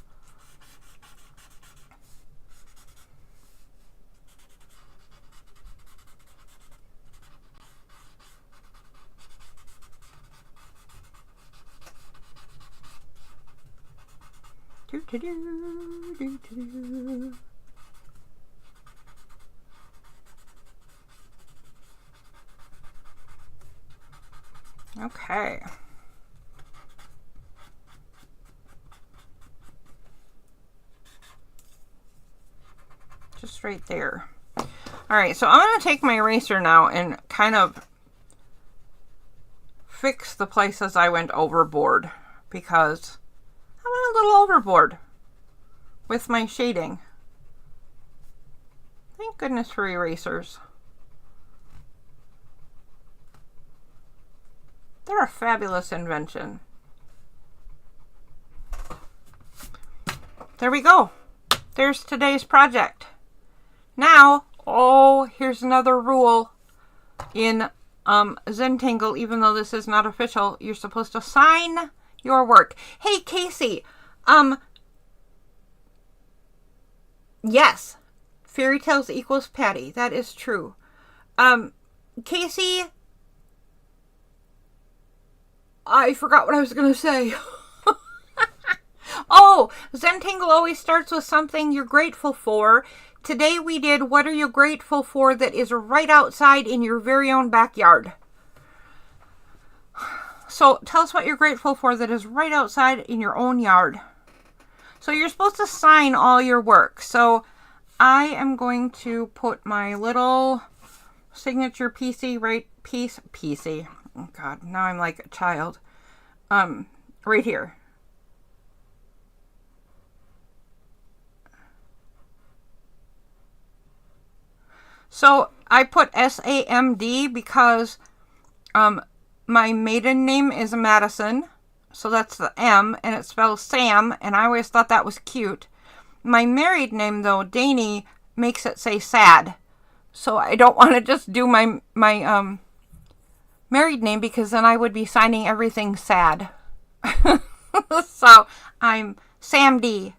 Okay. Just right there. All right, so I'm going to take my eraser now and kind of fix the places I went overboard, because I went a little overboard with my shading. Thank goodness for erasers. They're a fabulous invention. there we go. There's today's project. Now, here's another rule in Zentangle, even though this is not official. You're supposed to sign your work. Hey, Casey, yes, fairy tales equals Patty. That is true. Casey, I forgot what I was going to say. Zentangle always starts with something you're grateful for. Today we did what are you grateful for that is right outside in your very own backyard. So tell us what you're grateful for that is right outside in your own yard. So you're supposed to sign all your work. So I am going to put my little signature PC. Oh God, now I'm like a child. Right here. So I put SAMD because my maiden name is Madison. So that's the M, and it spells Sam, and I always thought that was cute. My married name, though, Danny, makes it say sad. So I don't want to just do my married name, because then I would be signing everything sad. So I'm Sam D.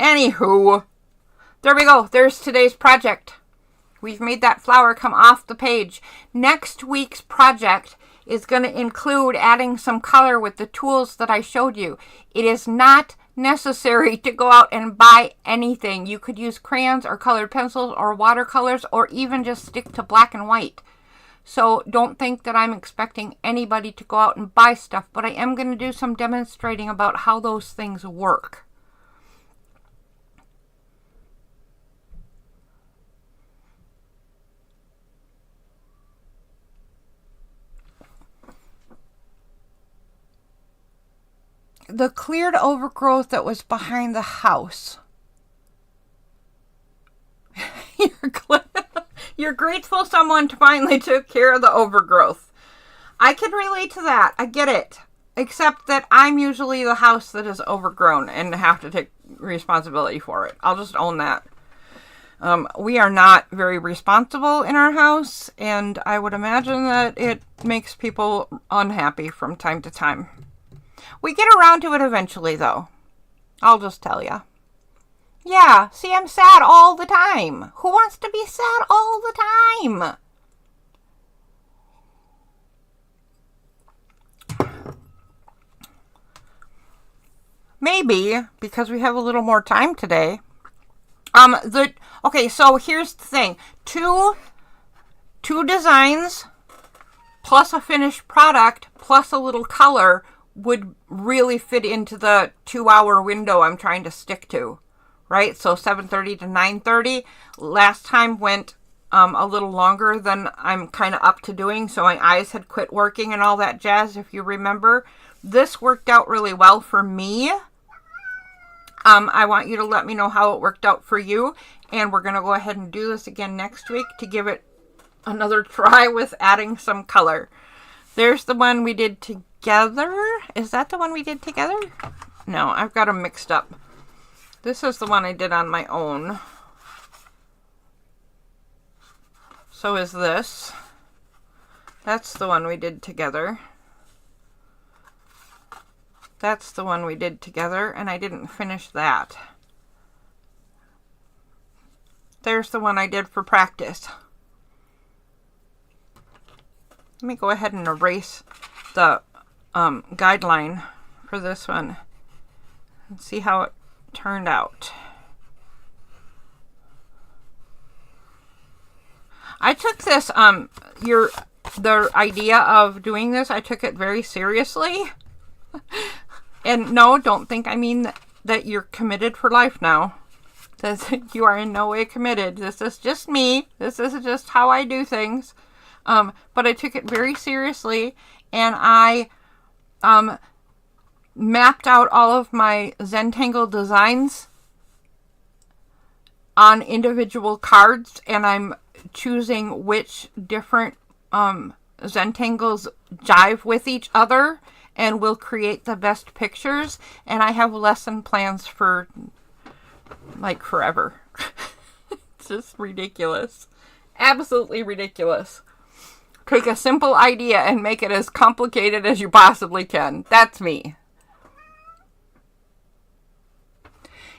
Anywho, there we go. There's today's project. We've made that flower come off the page. Next week's project is going to include adding some color with the tools that I showed you. It is not necessary to go out and buy anything. You could use crayons or colored pencils or watercolors, or even just stick to black and white. So don't think that I'm expecting anybody to go out and buy stuff, but I am going to do some demonstrating about how those things work. The cleared overgrowth that was behind the house. You're grateful someone finally took care of the overgrowth. I can relate to that. I get it. Except that I'm usually the house that is overgrown and have to take responsibility for it. I'll just own that. We are not very responsible in our house, and I would imagine that it makes people unhappy from time to time. We get around to it eventually, though. I'll just tell you. Yeah, see, I'm sad all the time. Who wants to be sad all the time? Maybe, because we have a little more time today. Okay, so here's the thing. Two designs plus a finished product plus a little color would really fit into the 2-hour window I'm trying to stick to, right? So 7:30 to 9:30. Last time went a little longer than I'm kind of up to doing, so my eyes had quit working and all that jazz, if you remember. This worked out really well for me. I want you to let me know how it worked out for you, and we're going to go ahead and do this again next week to give it another try with adding some color. There's the one we did together. Is that the one we did together? No, I've got them mixed up. This is the one I did on my own. So is this. That's the one we did together. That's the one we did together, and I didn't finish that. There's the one I did for practice. Let me go ahead and erase the guideline for this one and see how it turned out. I took this, the idea of doing this, I took it very seriously. And no, don't think I mean that you're committed for life now. You are in no way committed. This is just me. This is just how I do things. But I took it very seriously, and I mapped out all of my Zentangle designs on individual cards, and I'm choosing which different Zentangles jive with each other, and will create the best pictures. And I have lesson plans for like forever. It's just ridiculous. Absolutely ridiculous. Take a simple idea and make it as complicated as you possibly can. That's me.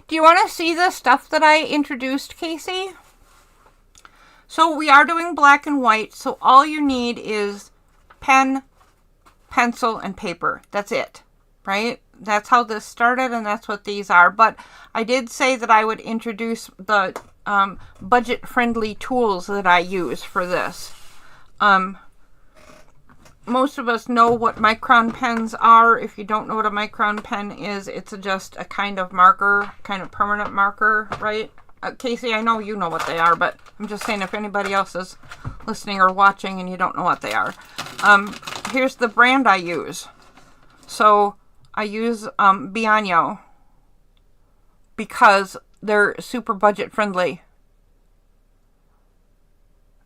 Do you want to see the stuff that I introduced, Casey? So we are doing black and white, so all you need is pen, pencil, and paper. That's it, right? That's how this started, and that's what these are. But I did say that I would introduce the budget-friendly tools that I use for this. Most of us know what micron pens are. If you don't know what a micron pen is, it's just a kind of marker, kind of permanent marker, right? Casey, I know you know what they are, but I'm just saying if anybody else is listening or watching and you don't know what they are. Here's the brand I use. So I use Bianyo because they're super budget friendly.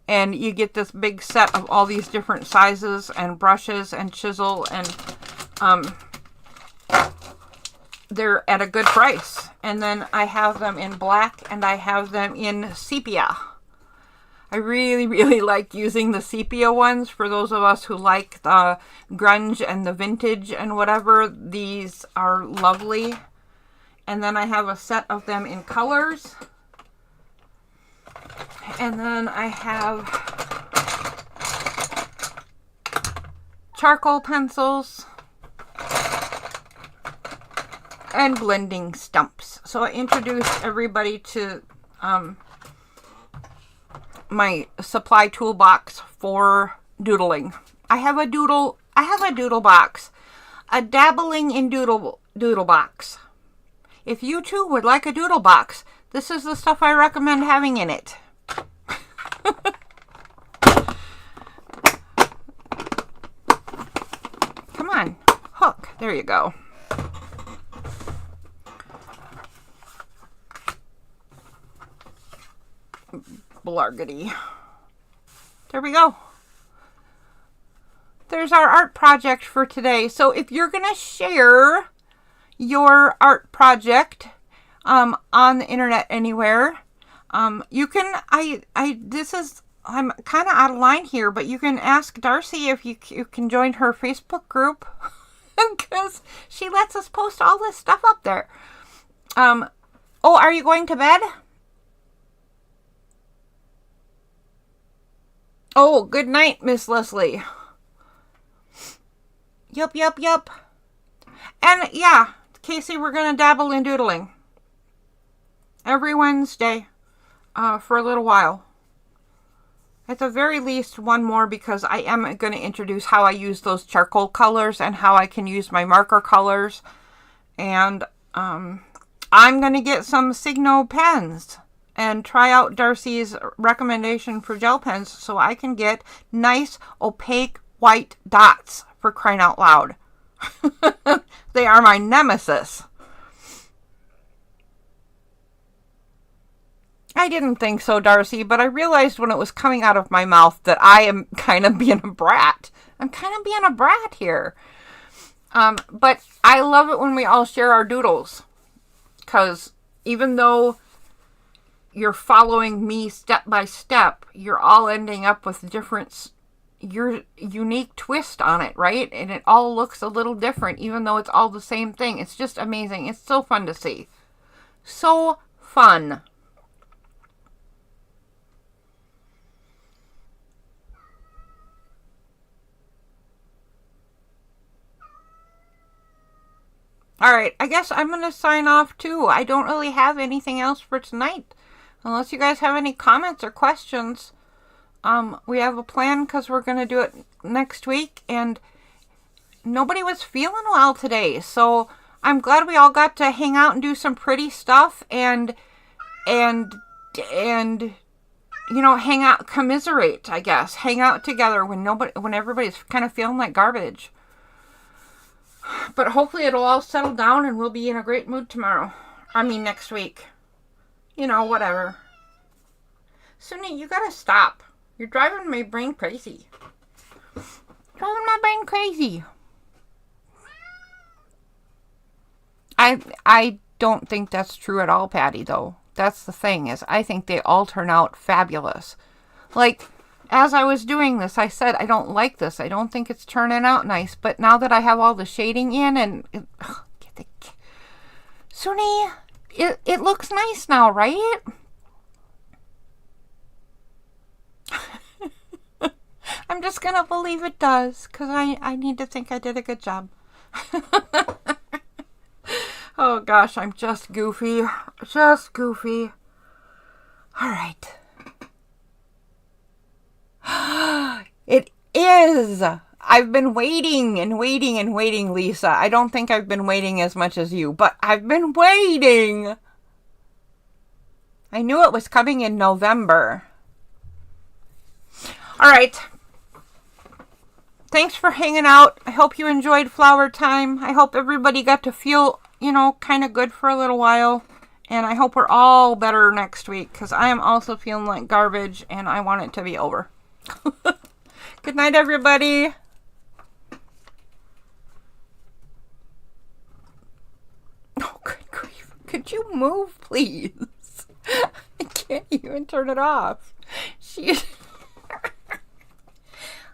And you get this big set of all these different sizes and brushes and chisel, and they're at a good price. And then I have them in black and I have them in sepia. I really, really like using the sepia ones. For those of us who like the grunge and the vintage and whatever, these are lovely. And then I have a set of them in colors. And then I have charcoal pencils and blending stumps. So I introduced everybody to my supply toolbox for doodling. I have a doodle box, a dabbling in doodle box. If you too would like a doodle box, this is the stuff I recommend having in it. Come on, hook. There you go. Blargity. There we go. There's our art project for today. So if you're going to share your art project on the internet anywhere, you can, I'm kind of out of line here, but you can ask Darcy if you can join her Facebook group because she lets us post all this stuff up there. Oh, are you going to bed? Oh, good night, Miss Leslie. Yup. And yeah, Casey, we're going to dabble in doodling every Wednesday for a little while. At the very least, one more, because I am going to introduce how I use those charcoal colors and how I can use my marker colors. And I'm going to get some Signo pens and try out Darcy's recommendation for gel pens so I can get nice opaque white dots, for crying out loud. They are my nemesis. I didn't think so, Darcy, but I realized when it was coming out of my mouth that I am kind of being a brat. I'm kind of being a brat here. But I love it when we all share our doodles. Because even though you're following me step by step, you're all ending up with your unique twist on it, right? And it all looks a little different, even though it's all the same thing. It's just amazing. It's so fun to see. So fun. Alright, I guess I'm going to sign off too. I don't really have anything else for tonight. Unless you guys have any comments or questions. We have a plan because we're going to do it next week. And nobody was feeling well today. So I'm glad we all got to hang out and do some pretty stuff. And you know, hang out, commiserate, I guess. Hang out together when everybody's kind of feeling like garbage. But hopefully it'll all settle down and we'll be in a great mood tomorrow. I mean, next week. You know, whatever. Suni, you gotta stop. You're driving my brain crazy. Driving my brain crazy. I don't think that's true at all, Patty, though. That's the thing, is I think they all turn out fabulous. Like, as I was doing this, I said, I don't like this. I don't think it's turning out nice. But now that I have all the shading in and... Suni, it looks nice now, right? I'm just going to believe it does, because I need to think I did a good job. Oh gosh, I'm just goofy. Just goofy. All right. It is. I've been waiting and waiting and waiting, Lisa. I don't think I've been waiting as much as you, but I've been waiting. I knew it was coming in November. All right. Thanks for hanging out. I hope you enjoyed flower time. I hope everybody got to feel, kind of good for a little while. And I hope we're all better next week, because I am also feeling like garbage and I want it to be over. Good night, everybody. Oh, good grief. Could you move, please? I can't even turn it off.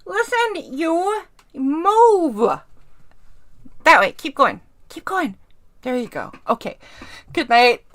Listen, you. Move. That way. Keep going. Keep going. There you go. Okay. Good night.